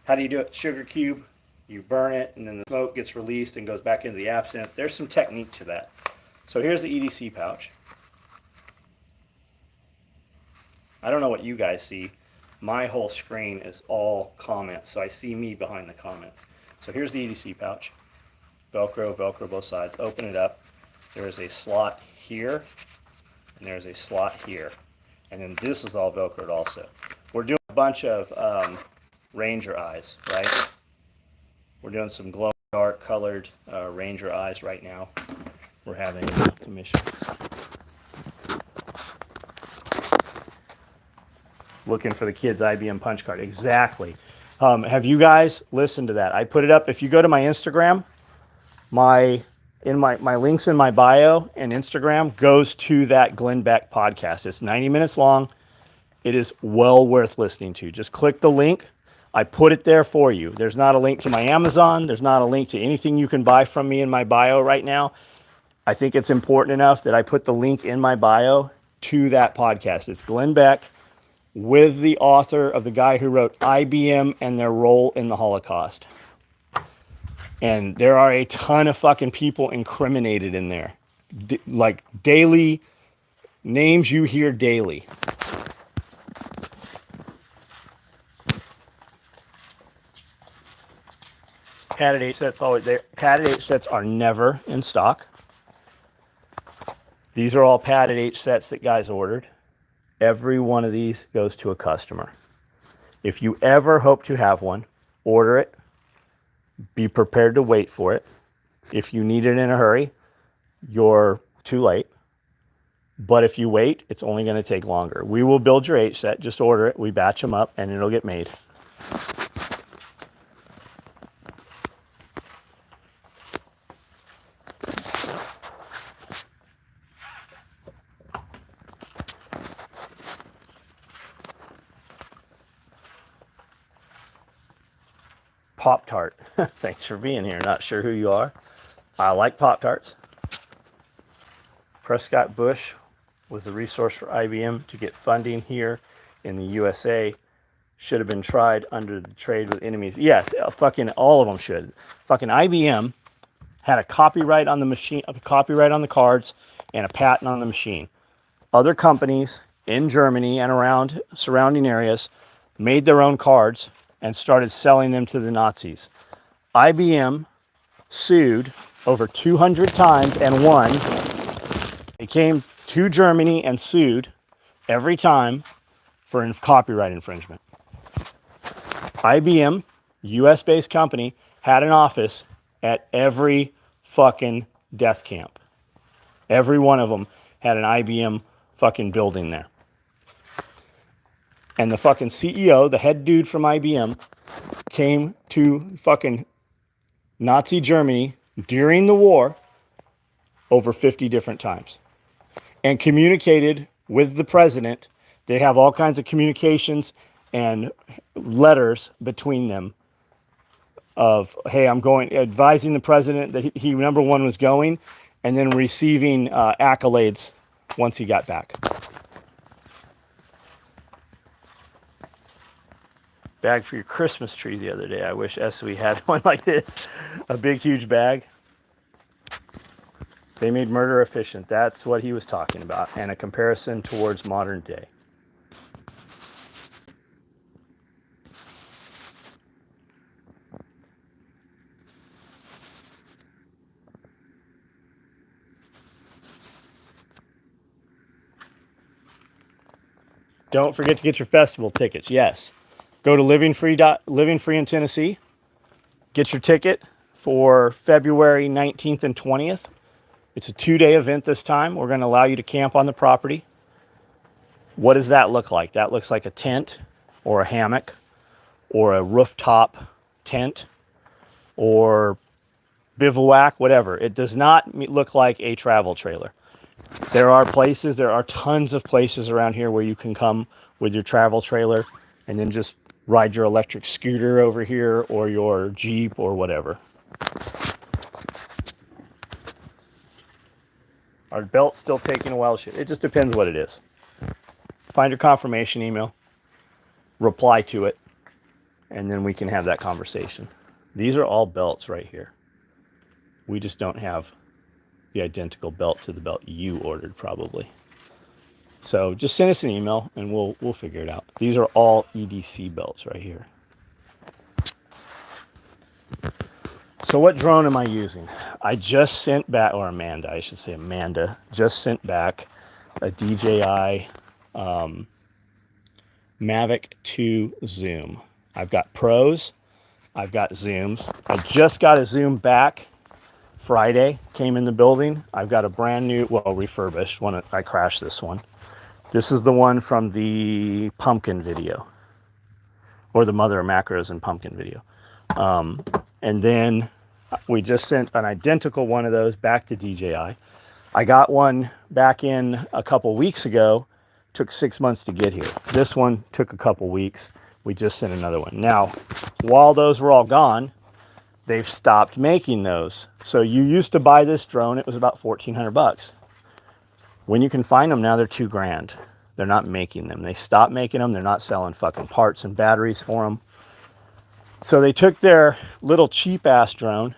how do you do it? Sugar cube. You burn it, and then the smoke gets released and goes back into the absinthe. There's some technique to that. So here's the EDC pouch. I don't know what you guys see. My whole screen is all comments, so I see me behind the comments. So here's the EDC pouch. Velcro both sides. Open it up. There is a slot here, and there's a slot here. And then this is all Velcroed also. We're doing a bunch of Ranger eyes, right? We're doing some glow dark colored Ranger eyes right now. We're having a commission. Looking for the kids' IBM punch card. Exactly. Have you guys listened to that? I put it up. If you go to my Instagram, my links in my bio and Instagram goes to that Glenn Beck podcast. It's 90 minutes long. It is well worth listening to. Just click the link. I put it there for you. There's not a link to my Amazon. There's not a link to anything you can buy from me in my bio right now. I think it's important enough that I put the link in my bio to that podcast. It's Glenn Beck with the author of the guy who wrote IBM and Their Role in the Holocaust. And there are a ton of fucking people incriminated in there. Like daily names you hear daily. Padded 8 sets always there. Padded 8 sets are never in stock. These are all padded 8 sets that guys ordered. Every one of these goes to a customer. If you ever hope to have one, order it. Be prepared to wait for it. If you need it in a hurry, you're too late. But if you wait, it's only going to take longer. We will build your 8 set. Just order it. We batch them up and it'll get made. Pop-Tart. Thanks for being here. Not sure who you are. I like Pop-Tarts. Prescott Bush was the resource for IBM to get funding here in the USA. Should have been tried under the trade with enemies. Yes, fucking all of them should. Fucking IBM had a copyright on the machine, a copyright on the cards, and a patent on the machine. Other companies in Germany and around surrounding areas made their own cards and started selling them to the Nazis. IBM sued over 200 times and won. They came to Germany and sued every time for copyright infringement. IBM, US-based company, had an office at every fucking death camp. Every one of them had an IBM fucking building there. And the fucking CEO, the head dude from IBM, came to fucking Nazi Germany during the war over 50 different times and communicated with the president. They have all kinds of communications and letters between them of, hey, I'm going, advising the president that he number one was going, and then receiving accolades once he got back. Bag for your Christmas tree the other day. I wish SW had one like this. A big, huge bag. They made murder efficient. That's what he was talking about. And a comparison towards modern day. Don't forget to get your festival tickets. Yes. Go to Living Free in Tennessee. Get your ticket for February 19th and 20th. It's a 2-day event this time. We're going to allow you to camp on the property. What does that look like? That looks like a tent or a hammock or a rooftop tent or bivouac, whatever. It does not look like a travel trailer. There are tons of places around here where you can come with your travel trailer and then just ride your electric scooter over here or your Jeep or whatever. Our belt's still taking a while to ship. It just depends what it is. Find your confirmation email, reply to it, and then we can have that conversation. These are all belts right here. We just don't have the identical belt to the belt you ordered probably. So just send us an email and we'll figure it out. These are all EDC belts right here. So what drone am I using? I just sent back, or Amanda, I should say Amanda, just sent back a DJI Mavic 2 Zoom. I've got pros, I've got zooms. I just got a zoom back Friday, came in the building. I've got a brand new, well, refurbished one. I crashed this one. This is the one from the pumpkin video, or the Mother of Macros and pumpkin video. And then we just sent an identical one of those back to DJI. I got one back in a couple weeks ago. Took 6 months to get here. This one took a couple weeks. We just sent another one. Now, while those were all gone, they've stopped making those. So you used to buy this drone, it was about 1,400 bucks. When you can find them now, they're $2,000. They're not making them. They stopped making them. They're not selling fucking parts and batteries for them. So they took their little cheap ass drone,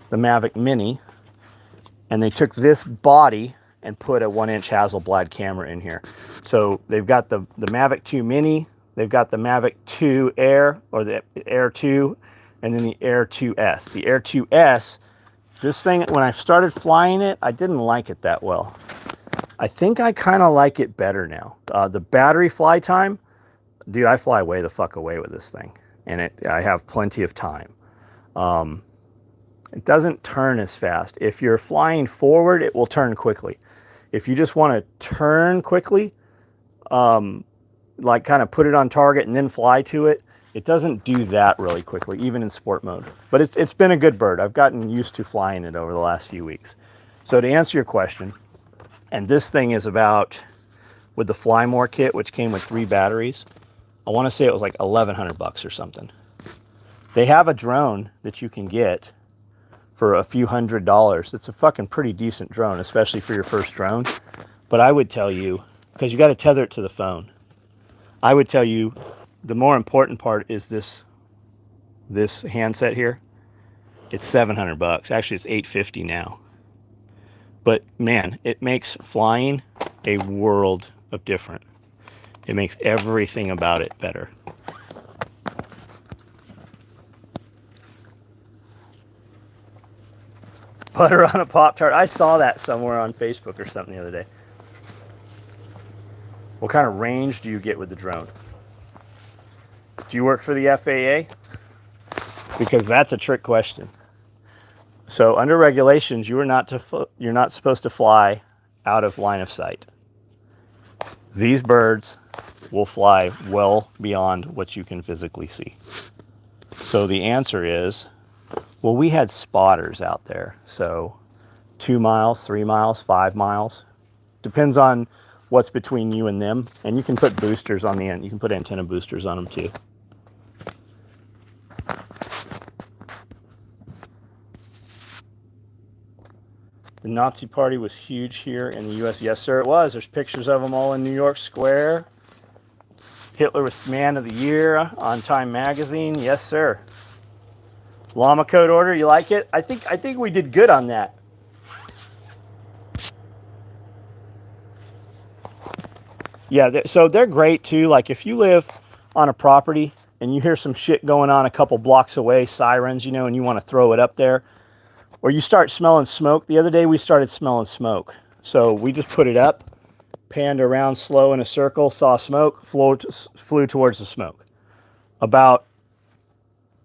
the Mavic Mini, and they took this body and put a 1-inch Hasselblad camera in here. So they've got the Mavic 2 Mini, they've got the Mavic 2 Air, or the Air 2, and then the Air 2S. The Air 2S, this thing, when I started flying it, I didn't like it that well. I think I kind of like it better now. The battery fly time, dude, I fly way the fuck away with this thing. And I have plenty of time. It doesn't turn as fast. If you're flying forward, it will turn quickly. If you just want to turn quickly, like kind of put it on target and then fly to it, it doesn't do that really quickly, even in sport mode. But it's been a good bird. I've gotten used to flying it over the last few weeks. So to answer your question, and this thing is about, with the Fly More kit, which came with 3 batteries, I want to say it was like 1,100 bucks or something. They have a drone that you can get for a few $100s. It's a fucking pretty decent drone, especially for your first drone. But I would tell you, because you got to tether it to the phone, I would tell you the more important part is this handset here. It's 700 bucks. Actually, it's 850 now. But man, it makes flying a world of different. It makes everything about it better. Butter on a Pop-Tart. I saw that somewhere on Facebook or something the other day. What kind of range do you get with the drone? Do you work for the FAA? Because that's a trick question. So under regulations, you're not supposed to fly out of line of sight. These birds will fly well beyond what you can physically see. So the answer is, well, we had spotters out there. So 2 miles, 3 miles, 5 miles. Depends on what's between you and them. And you can put boosters on the end. You can put antenna boosters on them too. The Nazi Party was huge here in the U.S. Yes, sir, it was. There's pictures of them all in New York Square. Hitler was Man of the Year on Time Magazine. Yes, sir. Llama Code Order, you like it? I think we did good on that. Yeah, so they're great too. Like if you live on a property and you hear some shit going on a couple blocks away, sirens, you know, and you want to throw it up there, or you start smelling smoke. The other day we started smelling smoke. So we just put it up, panned around slow in a circle, saw smoke, flew towards the smoke. About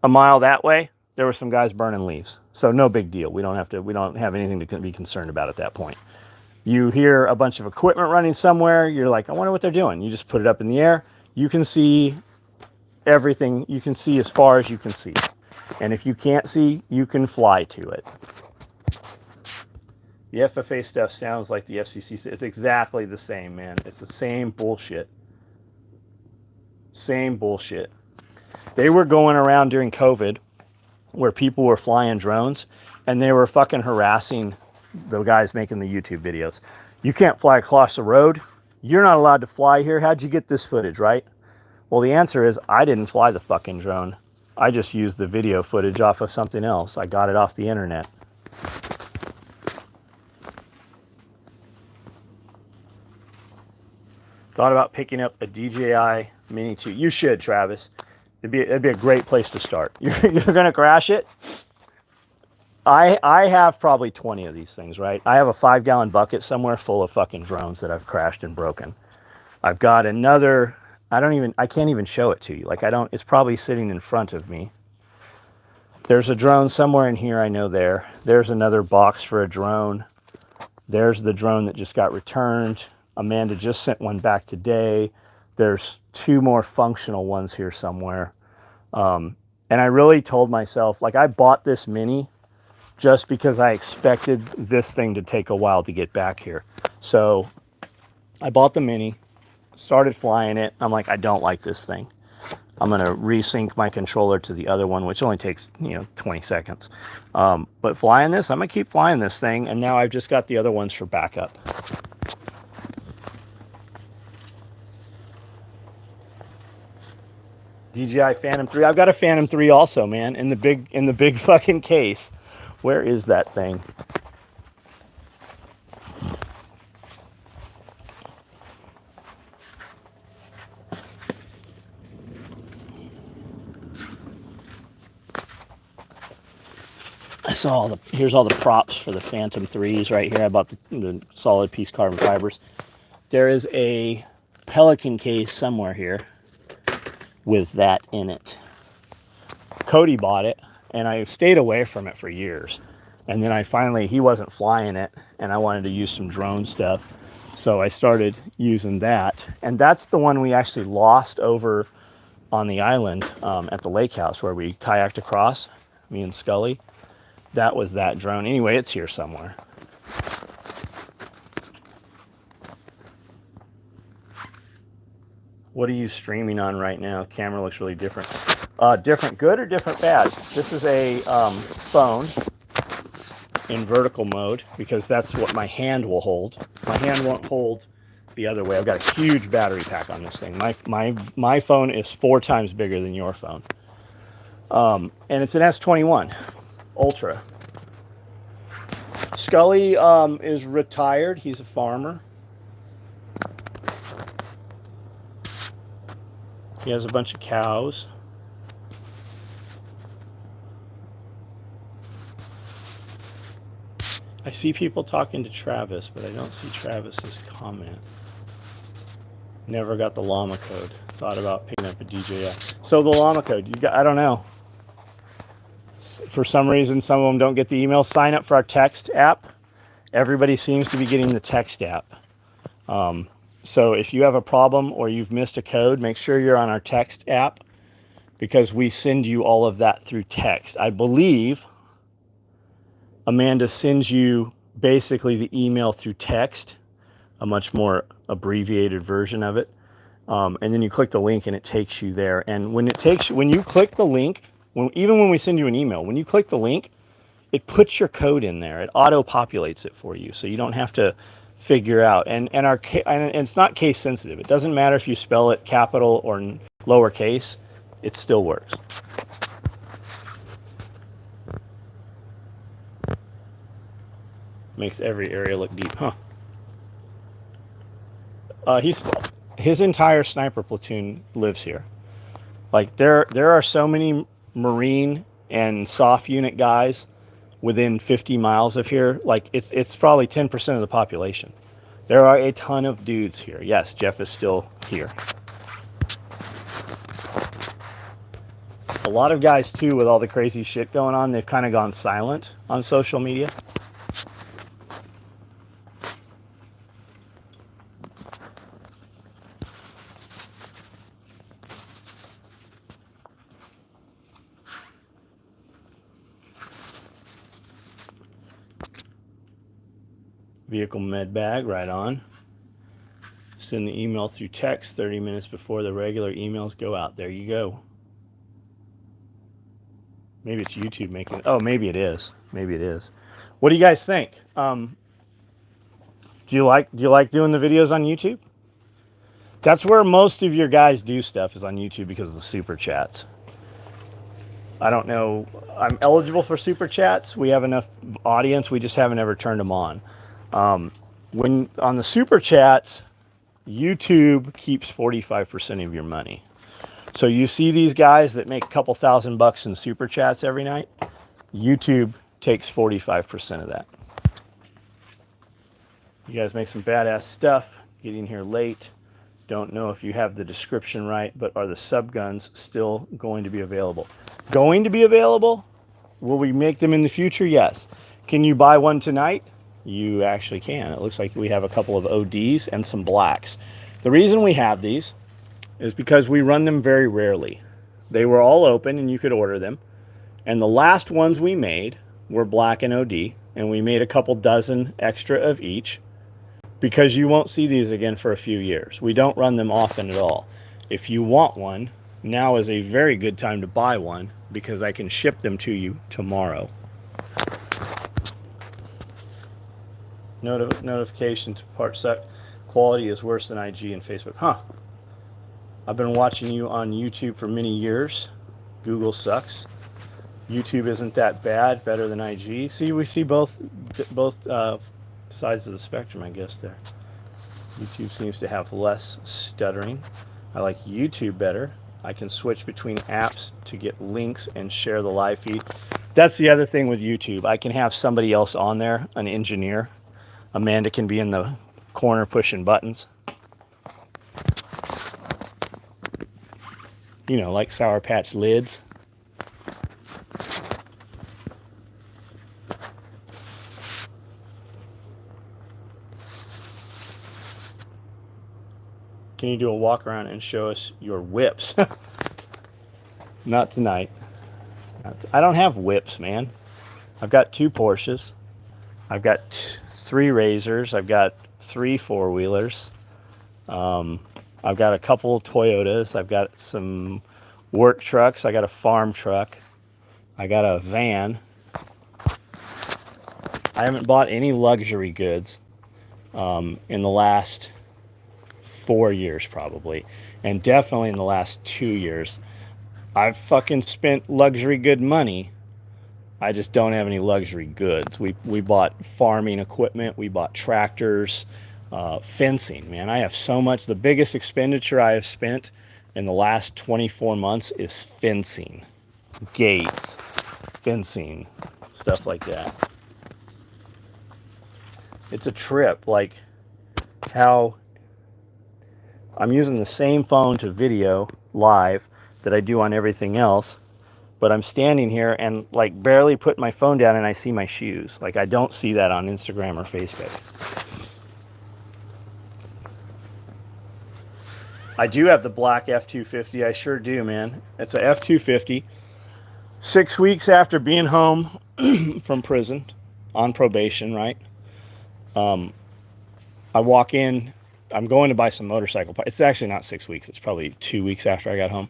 a mile that way, there were some guys burning leaves. So no big deal. We don't have anything to be concerned about at that point. You hear a bunch of equipment running somewhere, you're like, I wonder what they're doing. You just put it up in the air. You can see everything. You can see as far as you can see. And if you can't see, you can fly to it. The FFA stuff sounds like the FCC. It's exactly the same, man. It's the same bullshit. Same bullshit. They were going around during COVID where people were flying drones and they were fucking harassing the guys making the YouTube videos. You can't fly across the road. You're not allowed to fly here. How'd you get this footage, right? Well, the answer is I didn't fly the fucking drone. I just used the video footage off of something else. I got it off the internet. Thought about picking up a DJI Mini 2. You should, Travis. It'd be a great place to start. You're going to crash it. I have probably 20 of these things, right? I have a 5-gallon bucket somewhere full of fucking drones that I've crashed and broken. I've got another, I can't even show it to you. Like it's probably sitting in front of me. There's a drone somewhere in here, I know there. There's another box for a drone. There's the drone that just got returned. Amanda just sent one back today. There's 2 more functional ones here somewhere. And I really told myself, like, I bought this Mini just because I expected this thing to take a while to get back here. So I bought the Mini, started flying it. I'm like, I don't like this thing. I'm going to resync my controller to the other one, which only takes, 20 seconds. But flying this, I'm going to keep flying this thing. And now I've just got the other ones for backup. DJI Phantom 3. I've got a Phantom 3 also, man, in the big fucking case. Where is that thing? Here's all the props for the Phantom 3s right here. I bought the solid piece carbon fibers. There is a Pelican case somewhere here with that in it. Cody bought it, and I stayed away from it for years. And then he wasn't flying it, and I wanted to use some drone stuff. So I started using that. And that's the one we actually lost over on the island at the lake house where we kayaked across, me and Scully. That was that drone. Anyway, it's here somewhere. What are you streaming on right now? Camera looks really different. Different good or different bad? This is a phone in vertical mode because that's what my hand will hold. My hand won't hold the other way. I've got a huge battery pack on this thing. My phone is 4 times bigger than your phone. And it's an S21 Ultra. Scully is retired. He's a farmer. He has a bunch of cows. I see people talking to Travis, but I don't see Travis's comment. Never got the llama code. Thought about picking up a DJI. So the llama code, I don't know. For some reason, some of them don't get the email. Sign up for our text app. Everybody seems to be getting the text app. So if you have a problem or you've missed a code, make sure you're on our text app because we send you all of that through text. I believe Amanda sends you basically the email through text, a much more abbreviated version of it. And then you click the link and it takes you there. And when you click the link, even when we send you an email, when you click the link, it puts your code in there. It auto-populates it for you, so you don't have to figure out. And it's not case sensitive. It doesn't matter if you spell it capital or lowercase. It still works. Makes every area look deep, huh? His entire sniper platoon lives here. Like there are so many Marine and soft unit guys within 50 miles of here. Like it's probably 10% of the population. There are a ton of dudes here. Yes, Jeff is still here. A lot of guys too, with all the crazy shit going on, they've kind of gone silent on social media. Vehicle med bag, right on. Send the email through text 30 minutes before the regular emails go out. There you go. Maybe it's YouTube making it. Oh, maybe it is. Maybe it is. What do you guys think? Do you like doing the videos on YouTube? That's where most of your guys do stuff, is on YouTube because of the super chats. I don't know. I'm eligible for super chats. We have enough audience. We just haven't ever turned them on. When on the super chats, YouTube keeps 45% of your money. So you see these guys that make a couple $1,000 in super chats every night. YouTube takes 45% of that. You guys make some badass stuff. Getting here late. Don't know if you have the description right, but are the sub guns still going to be available? Going to be available? Will we make them in the future? Yes. Can you buy one tonight? You actually can. It looks like we have a couple of ODs and some blacks. The reason we have these is because we run them very rarely. They were all open and you could order them. And the last ones we made were black and OD, and we made a couple dozen extra of each because you won't see these again for a few years. We don't run them often at all. If you want one, now is a very good time to buy one because I can ship them to you tomorrow. Notifications part suck. Quality is worse than IG and Facebook. Huh. I've been watching you on YouTube for many years. Google sucks. YouTube isn't that bad. Better than IG. See, we see both sides of the spectrum, I guess, there. YouTube seems to have less stuttering. I like YouTube better. I can switch between apps to get links and share the live feed. That's the other thing with YouTube. I can have somebody else on there, an engineer. Amanda can be in the corner pushing buttons. You know, like Sour Patch lids. Can you do a walk around and show us your whips? Not tonight. I don't have whips, man. I've got 2 Porsches. I've got 3 Razors. I've got 3 4-wheelers. I've got a couple of Toyotas. I've got some work trucks. I got a farm truck. I got a van. I haven't bought any luxury goods in the last 4 years probably, and definitely in the last 2 years. I've fucking spent luxury good money. I just don't have any luxury goods. We bought farming equipment. We bought tractors, fencing. Man, I have so much. The biggest expenditure I have spent in the last 24 months is fencing, gates, fencing, stuff like that. It's a trip. Like how I'm using the same phone to video live that I do on everything else, but I'm standing here and like barely put my phone down and I see my shoes. Like I don't see that on Instagram or Facebook. I do have the black F-250. I sure do, man. It's a F-250. 6 weeks after being home from prison on probation, right? I walk in. I'm going to buy some motorcycle parts. It's actually not 6 weeks. It's probably 2 weeks after I got home.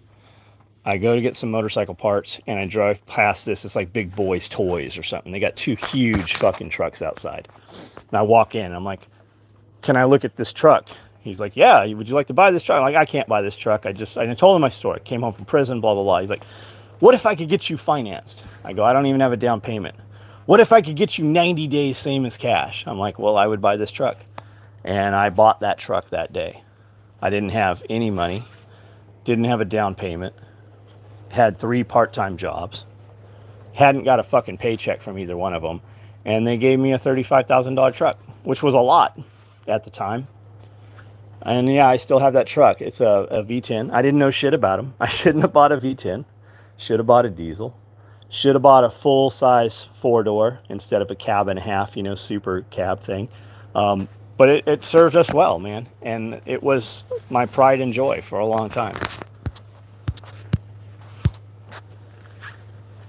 I go to get some motorcycle parts and I drive past this. It's like Big Boys Toys or something. They got 2 huge fucking trucks outside. And I walk in. I'm like, can I look at this truck? He's like, yeah, would you like to buy this truck? I'm like, I can't buy this truck. I told him my story. Came home from prison, blah, blah, blah. He's like, what if I could get you financed? I go, I don't even have a down payment. What if I could get you 90 days same as cash? I'm like, well, I would buy this truck. And I bought that truck that day. I didn't have any money. Didn't have a down payment. Had 3 part-time jobs. Hadn't got a fucking paycheck from either one of them. And they gave me a $35,000 truck, which was a lot at the time. And yeah, I still have that truck. It's a V10. I didn't know shit about them. I shouldn't have bought a V10. Should have bought a diesel. Should have bought a full-size 4-door instead of a cab and a half, you know, super cab thing. But it served us well, man. And it was my pride and joy for a long time.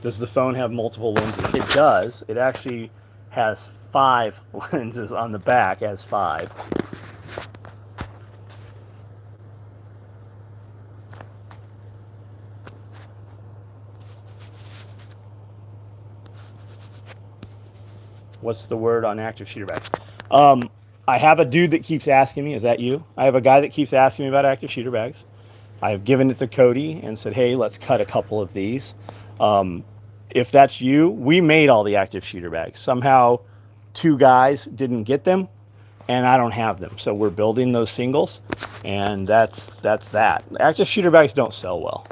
Does the phone have multiple lenses? It does. It actually has 5 lenses on the back, as 5. What's the word on active shooter bags? I have a dude that keeps asking me, is that you? I have a guy that keeps asking me about active shooter bags. I've given it to Cody and said, hey, let's cut a couple of these. If that's you, we made all the active shooter bags. Somehow 2 guys didn't get them and I don't have them. So we're building those singles and that's that. Active shooter bags don't sell well.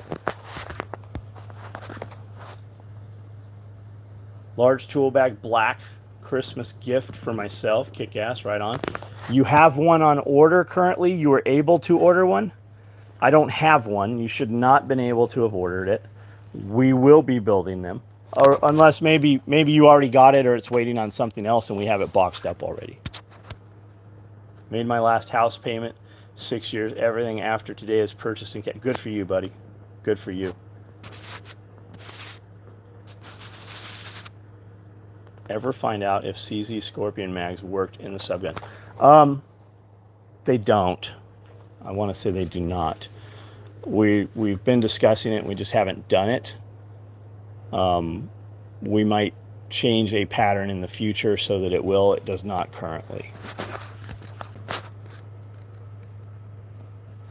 Large tool bag, black, Christmas gift for myself. Kick ass, right on. You have one on order currently. You were able to order one. I don't have one. You should not been able to have ordered it. We will be building them, or unless maybe you already got it, or it's waiting on something else and we have it boxed up already. Made my last house payment, 6 years. Everything after today is purchased in cash. Good for you, buddy. Good for you. Ever find out if CZ Scorpion mags worked in the subgun? They don't. I want to say they do not. We've been discussing it. We just haven't done it. We might change a pattern in the future so that it will. It does not currently.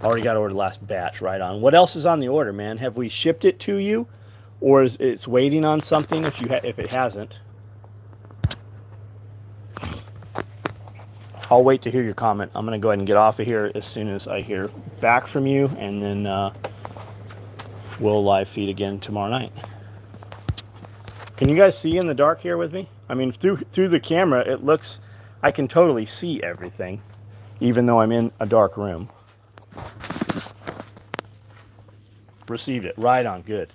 Already got ordered last batch. Right on. What else is on the order, man? Have we shipped it to you, or is it's waiting on something? If it hasn't, I'll wait to hear your comment. I'm going to go ahead and get off of here as soon as I hear back from you, and then we'll live feed again tomorrow night. Can you guys see in the dark here with me? I mean, through the camera, it looks, I can totally see everything, even though I'm in a dark room. Received it. Right on. Good.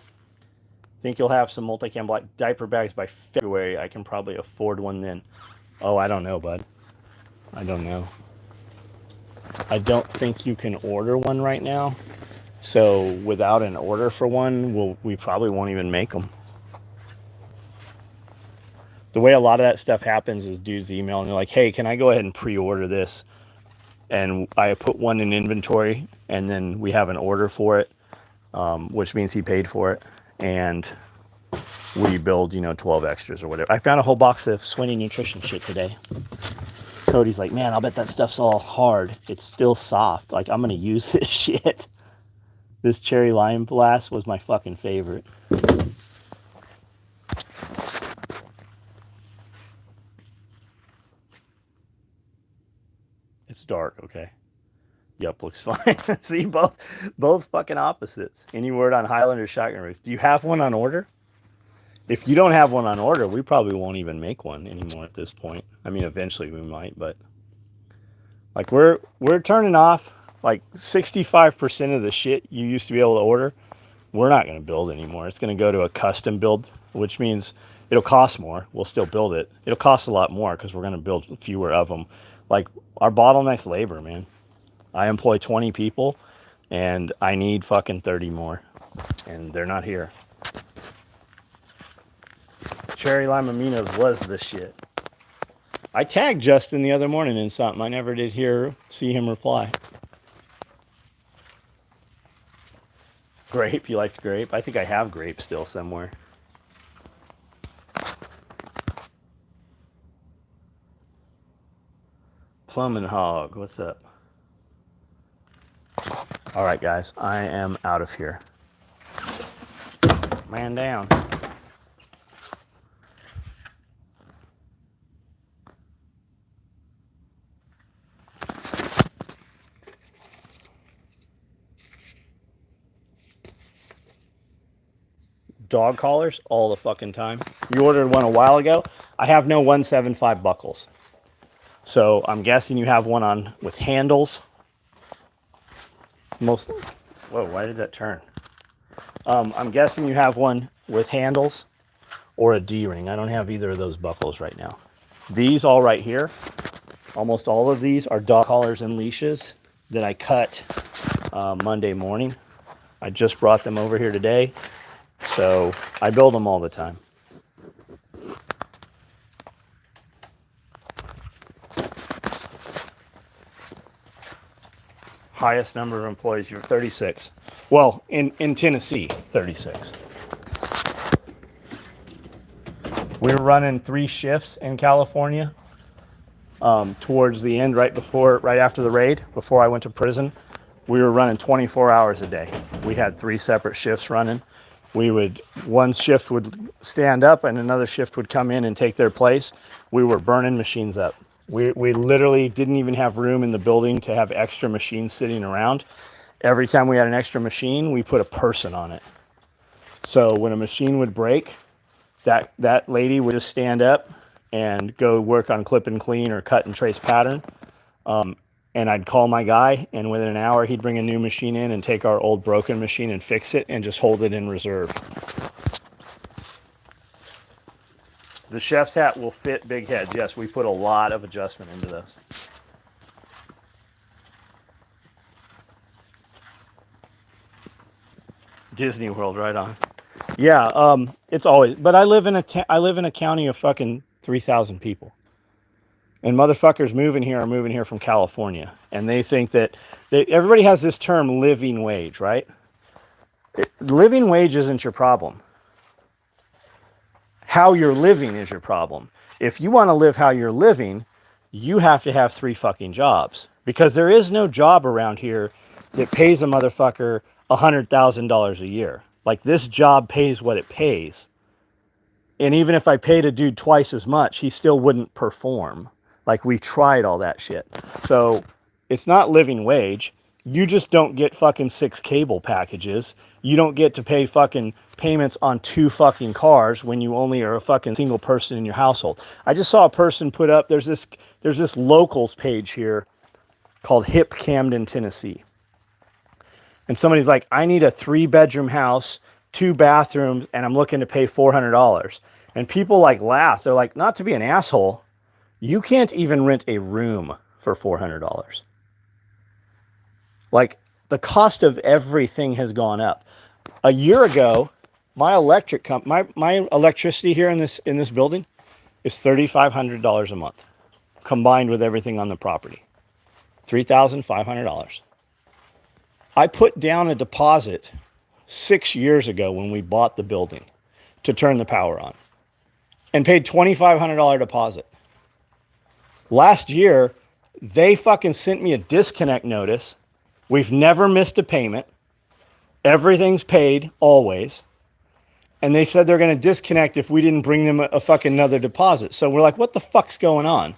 Think you'll have some multicam black diaper bags by February. I can probably afford one then. Oh, I don't know, bud. I don't know. I don't think you can order one right now. So without an order for one, we probably won't even make them. The way a lot of that stuff happens is dudes email and they're like, hey, can I go ahead and pre-order this? And I put one in inventory, and then we have an order for it, which means he paid for it. And we build, 12 extras or whatever. I found a whole box of Swinney Nutrition shit today. Cody's like, man, I'll bet that stuff's all hard. It's still soft. Like, I'm going to use this shit. This cherry lime blast was my fucking favorite. It's dark, okay. Yep, looks fine. See, both fucking opposites. Any word on Highlander shotgun rigs? Do you have one on order? If you don't have one on order, we probably won't even make one anymore at this point. I mean, eventually we might, but like we're turning off like 65% of the shit you used to be able to order. We're not going to build anymore. It's going to go to a custom build, which means it'll cost more. We'll still build it. It'll cost a lot more because we're going to build fewer of them. Like, our bottleneck's labor, man. I employ 20 people, and I need fucking 30 more, and they're not here. Cherry lime aminos was the shit. I tagged Justin the other morning in something. I never did see him reply. Grape, you liked grape? I think I have grape still somewhere. Plum and Hog, what's up? All right, guys, I am out of here. Man down. Dog collars all the fucking time. You ordered one a while ago. I have no 175 buckles. So I'm guessing you have one on with handles. Whoa, why did that turn? I'm guessing you have one with handles or a D-ring. I don't have either of those buckles right now. These all right here, almost all of these are dog collars and leashes that I cut Monday morning. I just brought them over here today. So I build them all the time. Highest number of employees, you're 36. Well, in Tennessee, 36. We were running 3 shifts in California towards the end, right after the raid, before I went to prison. We were running 24 hours a day. We had 3 separate shifts running. One shift would stand up and another shift would come in and take their place. We were burning machines up. We literally didn't even have room in the building to have extra machines sitting around. Every time we had an extra machine, we put a person on it. So when a machine would break, that lady would just stand up and go work on clip and clean or cut and trace pattern. And I'd call my guy, and within an hour, he'd bring a new machine in and take our old broken machine and fix it and just hold it in reserve. The chef's hat will fit big heads. Yes, we put a lot of adjustment into this. Disney World, right on. Yeah, it's always. But I live in a county of fucking 3,000 people, and motherfuckers moving here are moving here from California, and they think that everybody has this term living wage, right? Living wage isn't your problem. How you're living is your problem. If you want to live how you're living, you have to have 3 fucking jobs, because there is no job around here that pays a motherfucker $100,000 a year. Like, this job pays what it pays. And even if I paid a dude twice as much, he still wouldn't perform. Like, we tried all that shit. So it's not living wage. You just don't get fucking 6 cable packages. You don't get to pay fucking payments on 2 fucking cars when you only are a fucking single person in your household. I just saw a person put up, there's this locals page here called Hip Camden, Tennessee. And somebody's like, I need a 3-bedroom house, 2 bathrooms, and I'm looking to pay $400. And people like laugh. They're like, not to be an asshole, you can't even rent a room for $400. Like, the cost of everything has gone up. A year ago, my electricity here in this building is $3,500 a month, combined with everything on the property. $3,500. I put down a deposit 6 years ago when we bought the building to turn the power on, and paid $2,500 deposit. Last year, they fucking sent me a disconnect notice. We've never missed a payment. Everything's paid always. And they said they're going to disconnect if we didn't bring them a fucking another deposit. So we're like, what the fuck's going on?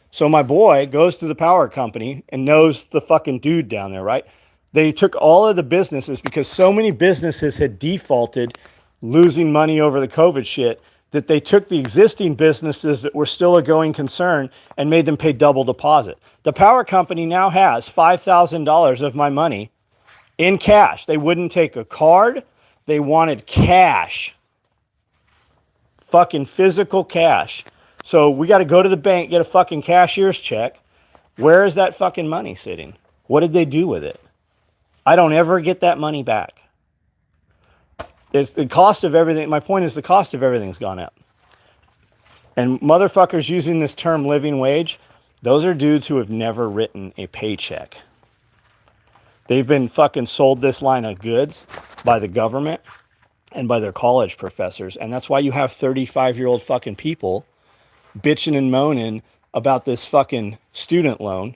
So my boy goes to the power company and knows the fucking dude down there, right? They took all of the businesses, because so many businesses had defaulted, losing money over the COVID shit, that they took the existing businesses that were still a going concern and made them pay double deposit. The power company now has $5,000 of my money in cash. They wouldn't take a card. They wanted cash. Fucking physical cash. So we got to go to the bank, get a fucking cashier's check. Where is that fucking money sitting? What did they do with it? I don't ever get that money back. It's the cost of everything. My point is, the cost of everything's gone up. And motherfuckers using this term living wage, those are dudes who have never written a paycheck. They've been fucking sold this line of goods by the government and by their college professors. And that's why you have 35-year-old fucking people bitching and moaning about this fucking student loan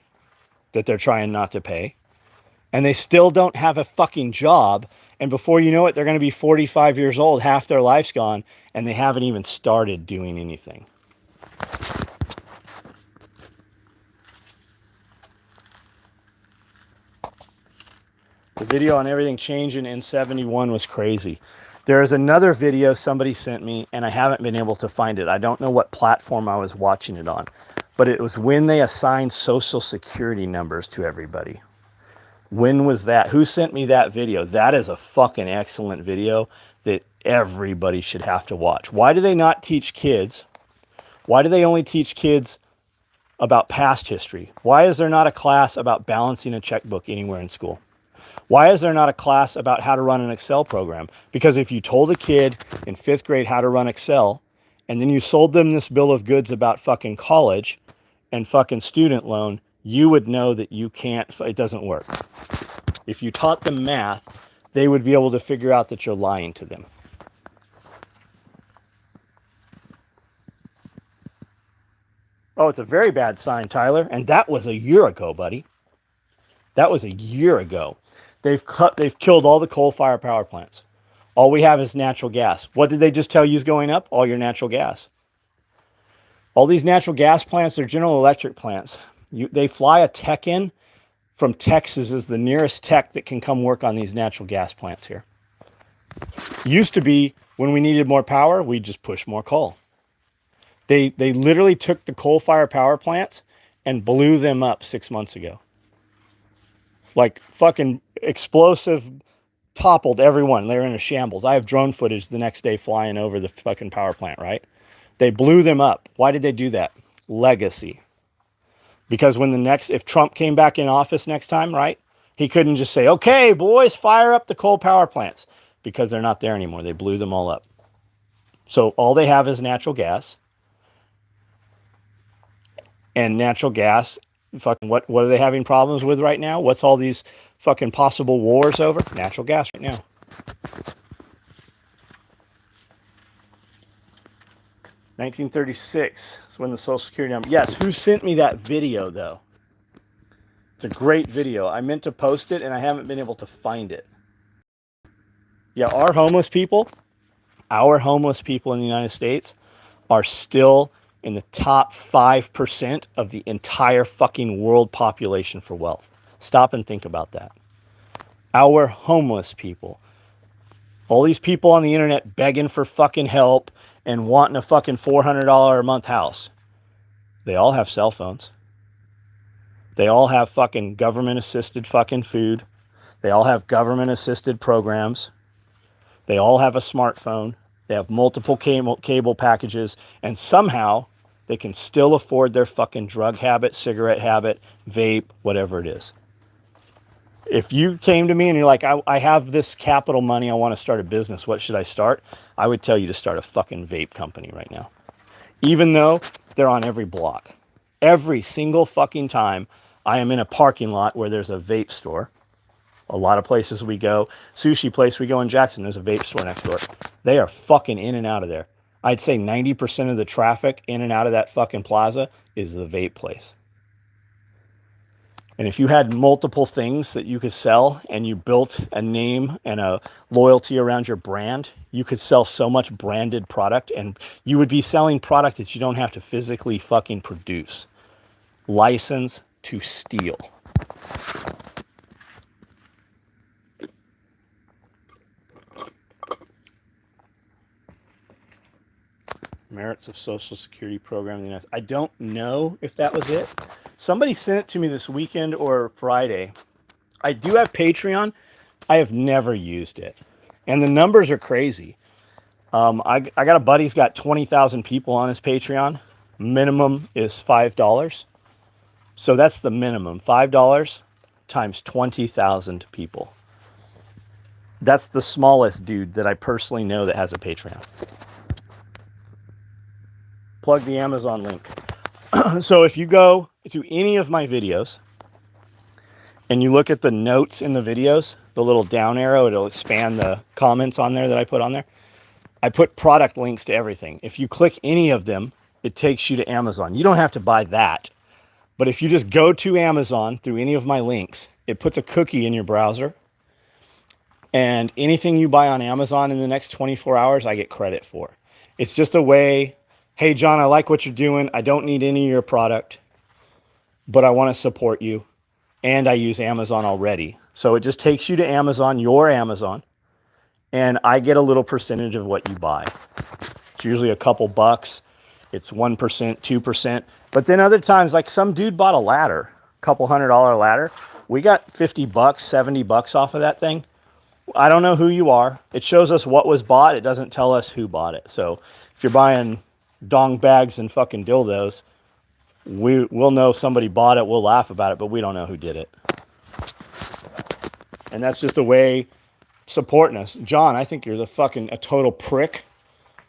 that they're trying not to pay. And they still don't have a fucking job. And before you know it, they're going to be 45 years old, half their life's gone, and they haven't even started doing anything. The video on everything changing in 71 was crazy. There is another video somebody sent me, and I haven't been able to find it. I don't know what platform I was watching it on, but it was when they assigned social security numbers to everybody. When was that? Who sent me that video? That is a fucking excellent video that everybody should have to watch. Why do they not teach kids? Why do they only teach kids about past history? Why is there not a class about balancing a checkbook anywhere in school? Why is there not a class about how to run an Excel program? Because if you told a kid in 5th grade how to run Excel, and then you sold them this bill of goods about fucking college and fucking student loan, you would know that you can't, it doesn't work. If you taught them math, they would be able to figure out that you're lying to them. Oh, it's a very bad sign, Tyler. And that was a year ago, buddy. That was a year ago. They've killed all the coal-fired power plants. All we have is natural gas. What did they just tell you is going up? All your natural gas. All these natural gas plants are General Electric plants. They fly a tech in from Texas, is the nearest tech that can come work on these natural gas plants here. Used to be When we needed more power, we just pushed more coal. They literally took the coal-fired power plants and blew them up 6 months ago. Like fucking explosive, toppled everyone. They're in a shambles. I have drone footage the next day flying over the fucking power plant, right? They blew them up. Why did they do that? Legacy. Because if Trump came back in office next time, right? He couldn't just say, okay, boys, fire up the coal power plants, because they're not there anymore. They blew them all up. So all they have is natural gas. And natural gas, fucking what are they having problems with right now? What's all these fucking possible wars over? Natural gas right now. $1936 is when the Social Security number. Yes, who sent me that video though? It's a great video. I meant to post it and I haven't been able to find it. Yeah, our homeless people in the United States are still in the top 5% of the entire fucking world population for wealth. Stop and think about that. Our homeless people. All these people on the internet begging for fucking help and wanting a fucking $400 a month house. They all have cell phones. They all have fucking government assisted fucking food. They all have government assisted programs. They all have a smartphone. They have multiple cable packages, and somehow they can still afford their fucking drug habit, cigarette habit, vape, whatever it is. If you came to me and you're like, I have this capital money, I want to start a business, what should I start? I would tell you to start a fucking vape company right now. Even though they're on every block. Every single fucking time I am in a parking lot where there's a vape store. A lot of places we go, sushi place we go in Jackson, there's a vape store next door. They are fucking in and out of there. I'd say 90% of the traffic in and out of that fucking plaza is the vape place. And if you had multiple things that you could sell and you built a name and a loyalty around your brand, you could sell so much branded product, and you would be selling product that you don't have to physically fucking produce. License to steal. Merits of Social Security program in the United States. I don't know if that was it. Somebody sent it to me this weekend or Friday. I do have Patreon. I have never used it. And the numbers are crazy. I got a buddy who's got 20,000 people on his Patreon. Minimum is $5. So that's the minimum. $5 times 20,000 people. That's the smallest dude that I personally know that has a Patreon. Plug the Amazon link. So if you go to any of my videos and you look at the notes in the videos, the little down arrow, it'll expand the comments on there that I put on there. I put product links to everything. If you click any of them, it takes you to Amazon. You don't have to buy that. But if you just go to Amazon through any of my links, it puts a cookie in your browser. And anything you buy on Amazon in the next 24 hours, I get credit for. It's just a way, hey, John, I like what you're doing. I don't need any of your product, but I want to support you. And I use Amazon already. So it just takes you to Amazon, your Amazon, and I get a little percentage of what you buy. It's usually a couple bucks. It's 1%, 2%. But then other times, like some dude bought a ladder, couple $100 ladder. We got 50 bucks, 70 bucks off of that thing. I don't know who you are. It shows us what was bought. It doesn't tell us who bought it. So if you're buying dong bags and fucking dildos, we'll know somebody bought it. We'll laugh about it, but we don't know who did it. And that's just a way supporting us. John, I think you're a total prick.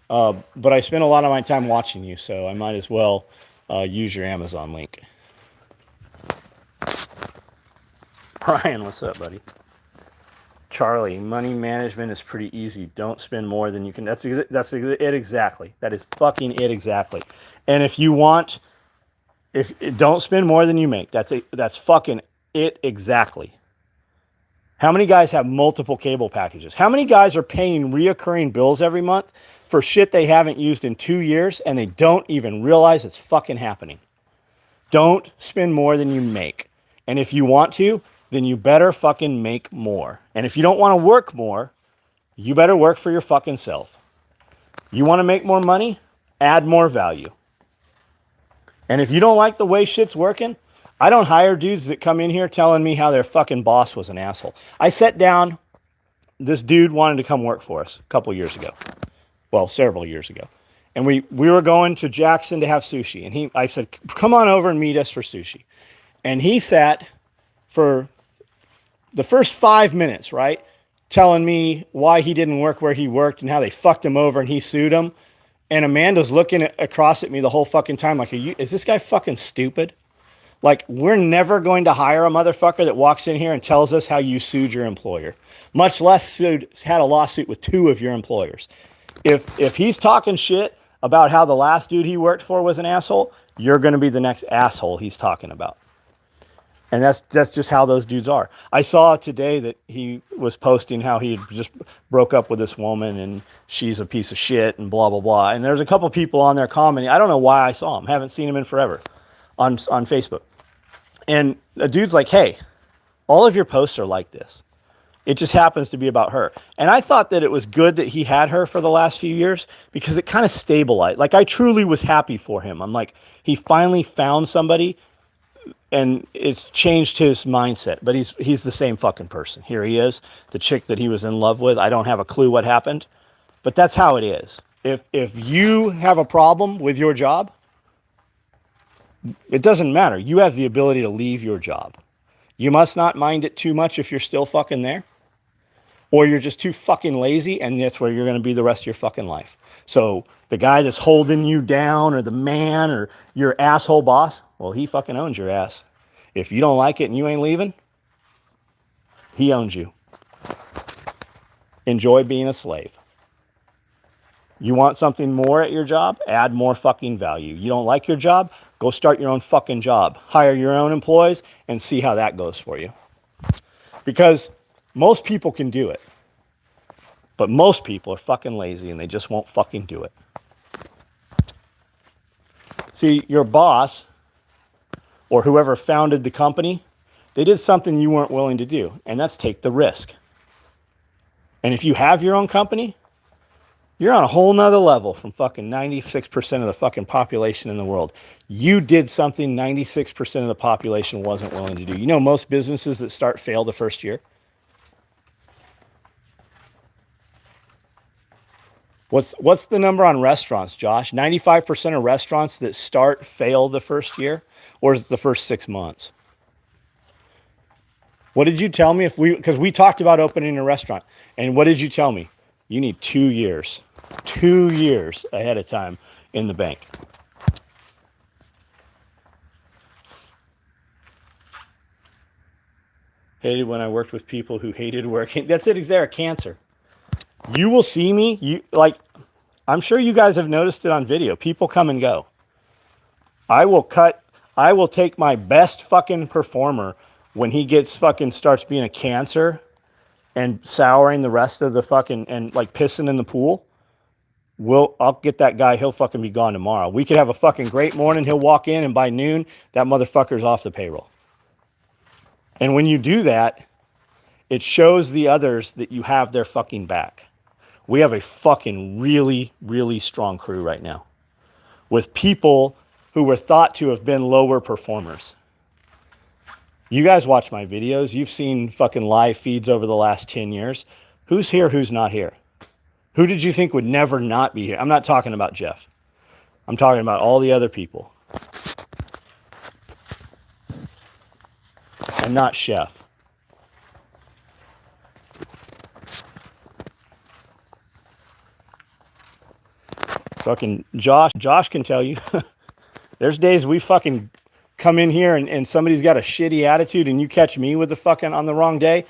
But I spend a lot of my time watching you, so I might as well use your Amazon link. Brian, what's up, buddy? Charlie, money management is pretty easy. Don't spend more than you can. That's it exactly. That is fucking it exactly. And if you want, don't spend more than you make. That's fucking it exactly. How many guys have multiple cable packages? How many guys are paying reoccurring bills every month for shit they haven't used in 2 years and they don't even realize it's fucking happening? Don't spend more than you make. And if you want to, then you better fucking make more. And if you don't want to work more, you better work for your fucking self. You want to make more money? Add more value. And if you don't like the way shit's working, I don't hire dudes that come in here telling me how their fucking boss was an asshole. I sat down, this dude wanted to come work for us a couple years ago. Well, several years ago. And we were going to Jackson to have sushi. And I said, come on over and meet us for sushi. And he sat for the first 5 minutes, right, telling me why he didn't work where he worked and how they fucked him over and he sued him. And Amanda's looking across at me the whole fucking time like, is this guy fucking stupid? Like, we're never going to hire a motherfucker that walks in here and tells us how you sued your employer, much less had a lawsuit with 2 of your employers. If he's talking shit about how the last dude he worked for was an asshole, you're going to be the next asshole he's talking about. And that's just how those dudes are. I saw today that he was posting how he just broke up with this woman and she's a piece of shit and blah, blah, blah. And there's a couple people on there commenting. I don't know why I saw him. Haven't seen him in forever on Facebook. And a dude's like, hey, all of your posts are like this. It just happens to be about her. And I thought that it was good that he had her for the last few years because it kind of stabilized. Like, I truly was happy for him. I'm like, he finally found somebody and it's changed his mindset. But he's the same fucking person. Here he is, the chick that he was in love with. I don't have a clue what happened. But that's how it is. If you have a problem with your job, it doesn't matter. You have the ability to leave your job. You must not mind it too much if you're still fucking there. Or you're just too fucking lazy and that's where you're going to be the rest of your fucking life. So the guy that's holding you down or the man or your asshole boss, well, he fucking owns your ass. If you don't like it and you ain't leaving, he owns you. Enjoy being a slave. You want something more at your job? Add more fucking value. You don't like your job? Go start your own fucking job. Hire your own employees and see how that goes for you. Because most people can do it. But most people are fucking lazy and they just won't fucking do it. See, your boss or whoever founded the company, they did something you weren't willing to do, and that's take the risk. And if you have your own company, you're on a whole nother level from fucking 96% of the fucking population in the world. You did something 96% of the population wasn't willing to do. You know, most businesses that start fail the first year. What's the number on restaurants, Josh? 95% of restaurants that start fail the first year, or is it the first 6 months? What did you tell me because we talked about opening a restaurant, and what did you tell me? You need 2 years. 2 years ahead of time in the bank. Hated when I worked with people who hated working. That's it, they're a cancer. You will see me, I'm sure you guys have noticed it on video. People come and go. I will take my best fucking performer when he starts being a cancer and souring the rest of the fucking, and like pissing in the pool. I'll get that guy, he'll fucking be gone tomorrow. We could have a fucking great morning, he'll walk in and by noon, that motherfucker's off the payroll. And when you do that, it shows the others that you have their fucking back. We have a fucking really, really strong crew right now with people who were thought to have been lower performers. You guys watch my videos. You've seen fucking live feeds over the last 10 years. Who's here? Who's not here? Who did you think would never not be here? I'm not talking about Jeff. I'm talking about all the other people. And not Chef. Fucking Josh can tell you. There's days we fucking come in here and somebody's got a shitty attitude and you catch me with the fucking on the wrong day.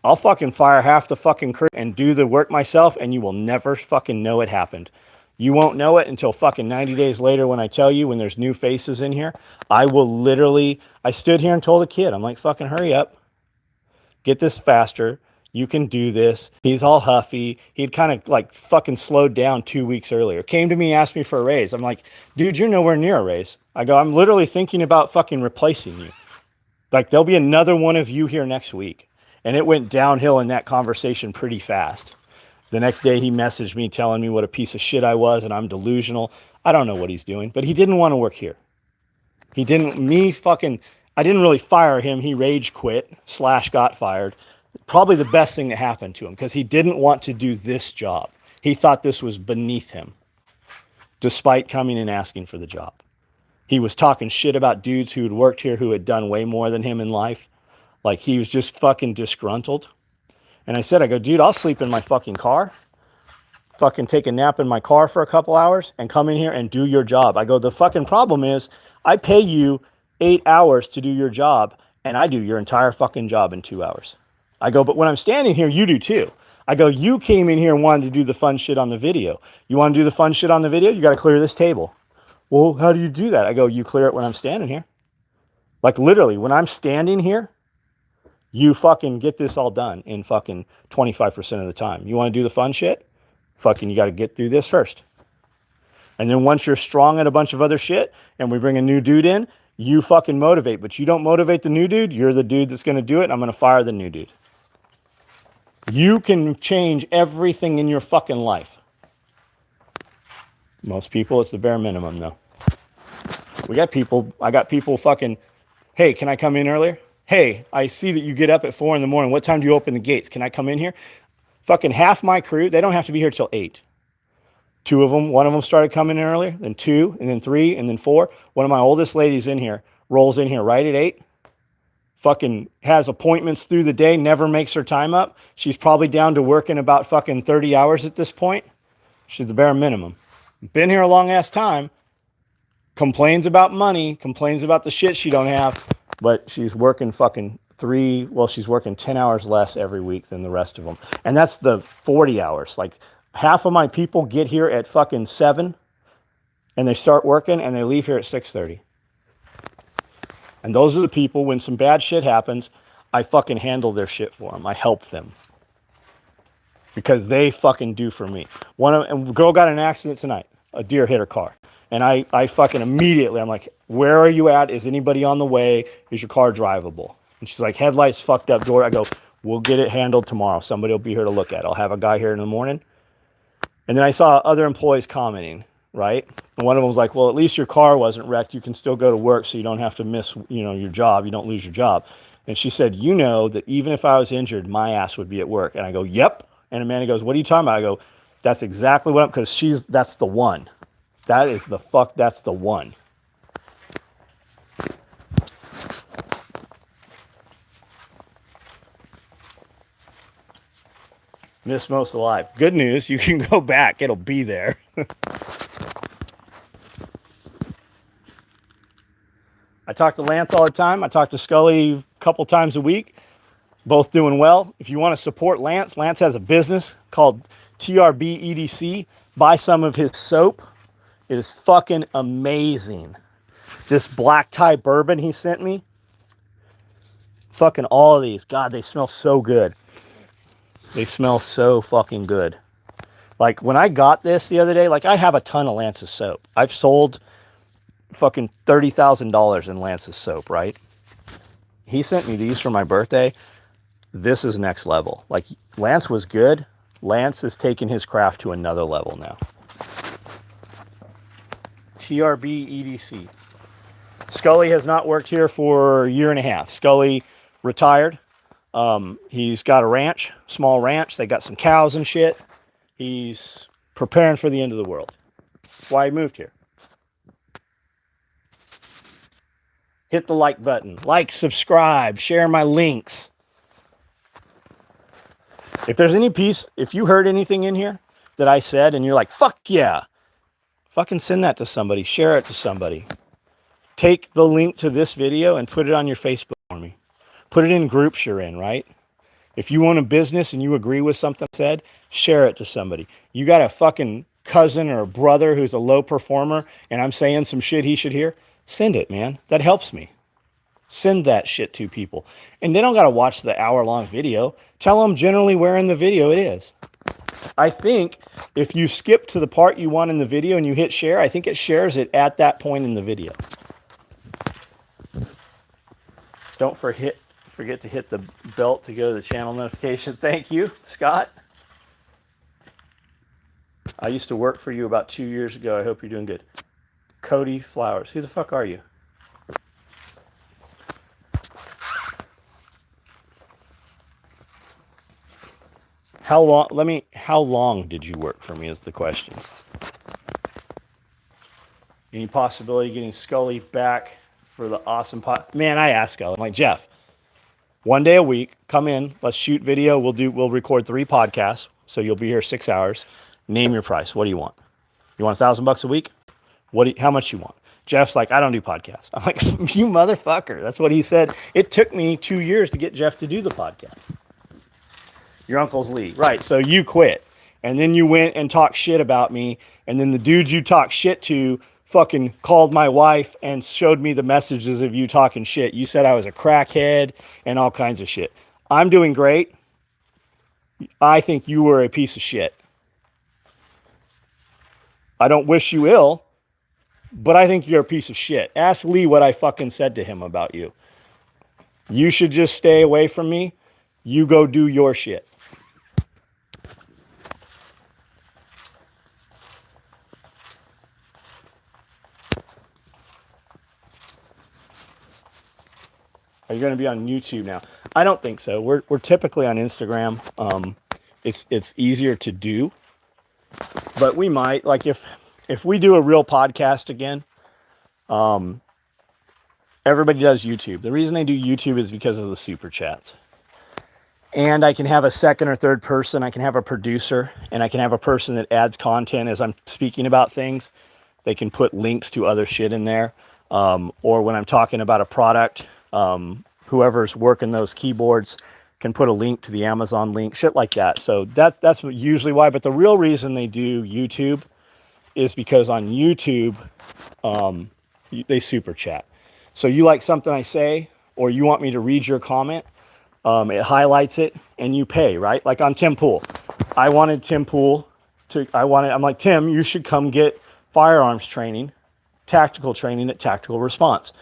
I'll fucking fire half the fucking crew and do the work myself and you will never fucking know it happened. You won't know it until fucking 90 days later when I tell you when there's new faces in here. I stood here and told a kid, I'm like, fucking hurry up. Get this faster. You can do this. He's all huffy. He'd kind of like fucking slowed down 2 weeks earlier. Came to me, asked me for a raise. I'm like, dude, you're nowhere near a raise. I go, I'm literally thinking about fucking replacing you. Like, there'll be another one of you here next week. And it went downhill in that conversation pretty fast. The next day he messaged me telling me what a piece of shit I was and I'm delusional. I don't know what he's doing, but he didn't want to work here. He didn't, I didn't really fire him. He rage quit / got fired. Probably the best thing that happened to him because he didn't want to do this job. He thought this was beneath him, despite coming and asking for the job. He was talking shit about dudes who had worked here who had done way more than him in life. Like he was just fucking disgruntled. And I said, I go, dude, I'll sleep in my fucking car, fucking take a nap in my car for a couple hours and come in here and do your job. I go, the fucking problem is I pay you 8 hours to do your job and I do your entire fucking job in 2 hours. I go, but when I'm standing here, you do too. I go, you came in here and wanted to do the fun shit on the video. You want to do the fun shit on the video? You got to clear this table. Well, how do you do that? I go, you clear it when I'm standing here. Like literally, when I'm standing here, you fucking get this all done in fucking 25% of the time. You want to do the fun shit? Fucking you got to get through this first. And then once you're strong at a bunch of other shit and we bring a new dude in, you fucking motivate. But you don't motivate the new dude, you're the dude that's going to do it and I'm going to fire the new dude. You can change everything in your fucking life. Most people, it's the bare minimum though. I got people fucking, hey, can I come in earlier? Hey, I see that you get up at 4 a.m. What time do you open the gates? Can I come in here? Fucking half my crew, they don't have to be here till 8. One of them started coming in earlier, then 2, and then 3, and then 4. One of my oldest ladies in here rolls in here right at 8. Fucking has appointments through the day, never makes her time up. She's probably down to working about fucking 30 hours at this point. She's the bare minimum. Been here a long ass time. Complains about money, complains about the shit she don't have, but she's working fucking she's working 10 hours less every week than the rest of them. And that's the 40 hours. Like half of my people get here at fucking 7 and they start working and they leave here at 6:30. And those are the people, when some bad shit happens, I fucking handle their shit for them. I help them. Because they fucking do for me. And a girl got in an accident tonight. A deer hit her car. And I fucking immediately, I'm like, where are you at? Is anybody on the way? Is your car drivable? And she's like, headlights fucked up, door. I go, we'll get it handled tomorrow. Somebody will be here to look at it. I'll have a guy here in the morning. And then I saw other employees commenting, right? And one of them was like, well, at least your car wasn't wrecked. You can still go to work so you don't have to miss, your job. You don't lose your job. And she said, you know that even if I was injured, my ass would be at work. And I go, yep. And Amanda goes, what are you talking about? I go, that's exactly what because that's the one. That's the one. Miss Most Alive. Good news, you can go back. It'll be there. I talk to Lance all the time. I talk to Scully a couple times a week. Both doing well. If you want to support Lance, Lance has a business called TRB EDC. Buy some of his soap. It is fucking amazing. This black tie bourbon he sent me. Fucking all of these. God, they smell so good. They smell so fucking good. Like when I got this the other day, like I have a ton of Lance's soap. I've sold fucking $30,000 in Lance's soap, right? He sent me these for my birthday. This is next level. Like Lance was good. Lance is taking his craft to another level now. TRB EDC. Scully has not worked here for a year and a half. Scully retired. He's got a ranch, small ranch. They got some cows and shit. He's preparing for the end of the world. That's why he moved here. Hit the like button. Like, subscribe, share my links. If there's if you heard anything in here that I said and you're like, fuck yeah, fucking send that to somebody. Share it to somebody. Take the link to this video and put it on your Facebook for me. Put it in groups you're in, right? If you own a business and you agree with something I said, share it to somebody. You got a fucking cousin or a brother who's a low performer and I'm saying some shit he should hear, send it, man. That helps me. Send that shit to people. And they don't got to watch the hour-long video. Tell them generally where in the video it is. I think if you skip to the part you want in the video and you hit share, I think it shares it at that point in the video. Don't forget to hit the bell to go to the channel notification. Thank you, Scott. I used to work for you about 2 years ago. I hope you're doing good. Cody Flowers. Who the fuck are you? How long did you work for me is the question. Any possibility of getting Scully back for the awesome Man, I asked Scully, I'm like, Jeff, 1 day a week, come in, let's shoot video. We'll record 3 podcasts. So you'll be here 6 hours. Name your price. What do you want? You want $1,000 a week? How much you want? Jeff's like, I don't do podcasts. I'm like, you motherfucker. That's what he said. It took me 2 years to get Jeff to do the podcast. Your uncle's Lee. Right. So you quit. And then you went and talked shit about me. And then the dudes you talked shit to fucking called my wife and showed me the messages of you talking shit. You said I was a crackhead and all kinds of shit. I'm doing great. I think you were a piece of shit. I don't wish you ill, but I think you're a piece of shit. Ask Lee what I fucking said to him about you. You should just stay away from me. You go do your shit. Are you going to be on YouTube now? I don't think so. We're typically on Instagram. It's easier to do, but we might, like, if we do a real podcast again, everybody does YouTube. The reason they do YouTube is because of the super chats. And I can have a second or third person. I can have a producer, and I can have a person that adds content as I'm speaking about things. They can put links to other shit in there. Or when I'm talking about a product, whoever's working those keyboards can put a link to the Amazon link, shit like that. So that's usually why. But the real reason they do YouTube is because on YouTube, they super chat. So you like something I say, or you want me to read your comment, it highlights it and you pay, right? Like on Tim Pool. I wanted Tim Pool I'm like, Tim, you should come get firearms training, tactical training at Tactical Response.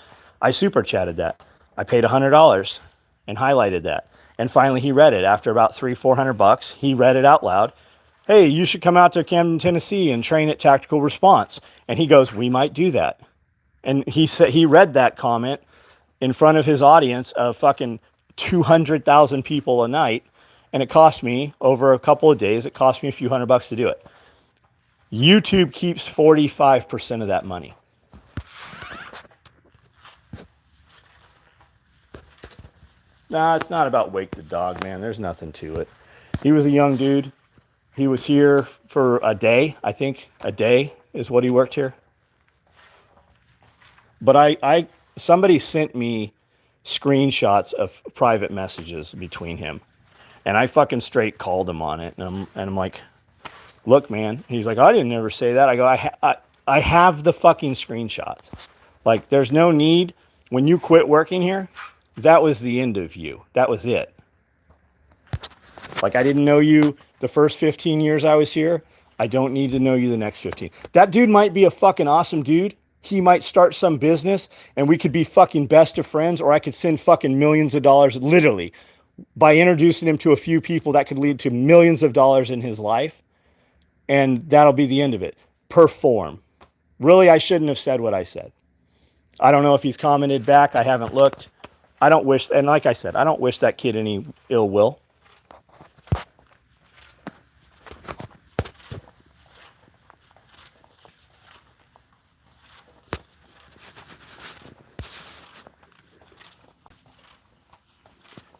I super chatted that. I paid $100 and highlighted that. And finally he read it after about $300-400. He read it out loud. Hey, you should come out to Camden, Tennessee and train at Tactical Response. And he goes, we might do that. And he said, he read that comment in front of his audience of fucking 200,000 people a night. And it cost me over a couple of days, it cost me a few $100 to do it. YouTube keeps 45% of that money. Nah, it's not about Wake the Dog, man. There's nothing to it. He was a young dude. He was here for a day, I think. A day is what he worked here. But somebody sent me screenshots of private messages between him. And I fucking straight called him on it. And I'm like, look, man. He's like, I didn't ever say that. I go, I have the fucking screenshots. Like, there's no need. When you quit working here, that was the end of you. That was it. Like, I didn't know you the first 15 years I was here. I don't need to know you the next 15. That dude might be a fucking awesome dude. He might start some business and we could be fucking best of friends, or I could send fucking millions of dollars, literally, by introducing him to a few people that could lead to millions of dollars in his life. And that'll be the end of it. Perform. Really, I shouldn't have said what I said. I don't know if he's commented back. I haven't looked. I don't wish, and like I said, I don't wish that kid any ill will.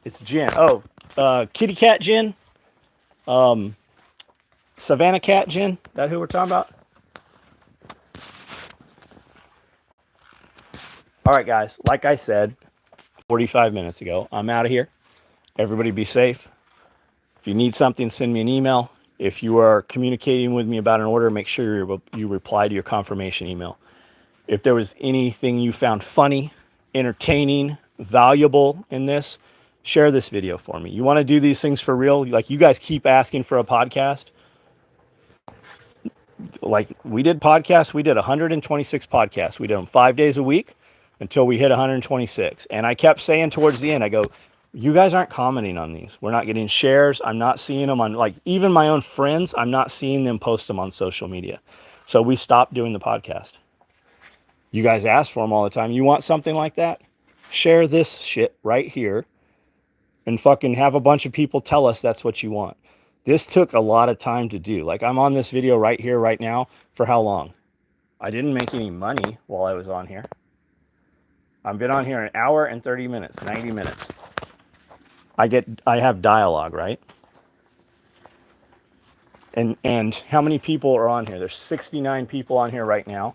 It's Jen. Oh, kitty cat Jen. Savannah cat Jen. That who we're talking about? All right, guys. Like I said 45 minutes ago, I'm out of here. Everybody be safe. If you need something, send me an email. If you are communicating with me about an order, make sure you reply to your confirmation email. If there was anything you found funny, entertaining, valuable in this, share this video for me. You want to do these things for real? Like, you guys keep asking for a podcast. Like, we did podcasts. We did 126 podcasts. We did them 5 days a week until we hit 126. And I kept saying towards the end, I go, You guys aren't commenting on these. We're not getting shares. I'm not seeing them on, like, even my own friends, I'm not seeing them post them on social media. So we stopped doing the podcast. You guys ask for them all the time. You want something like that? Share this shit right here and fucking have a bunch of people tell us that's what you want. This took a lot of time to do. Like, I'm on this video right here, right now, for how long? I didn't make any money while I was on here. I've been on here an hour and 30 minutes, 90 minutes. I have dialogue, right? And how many people are on here? There's 69 people on here right now.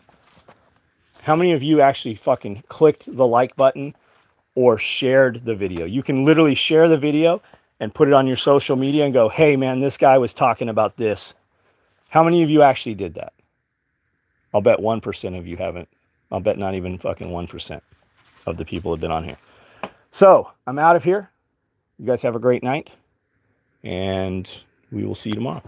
How many of you actually fucking clicked the like button or shared the video? You can literally share the video and put it on your social media and go, hey man, this guy was talking about this. How many of you actually did that? I'll bet 1% of you haven't. I'll bet not even fucking 1% of the people have been on here. So I'm out of here. You guys have a great night, and we will see you tomorrow.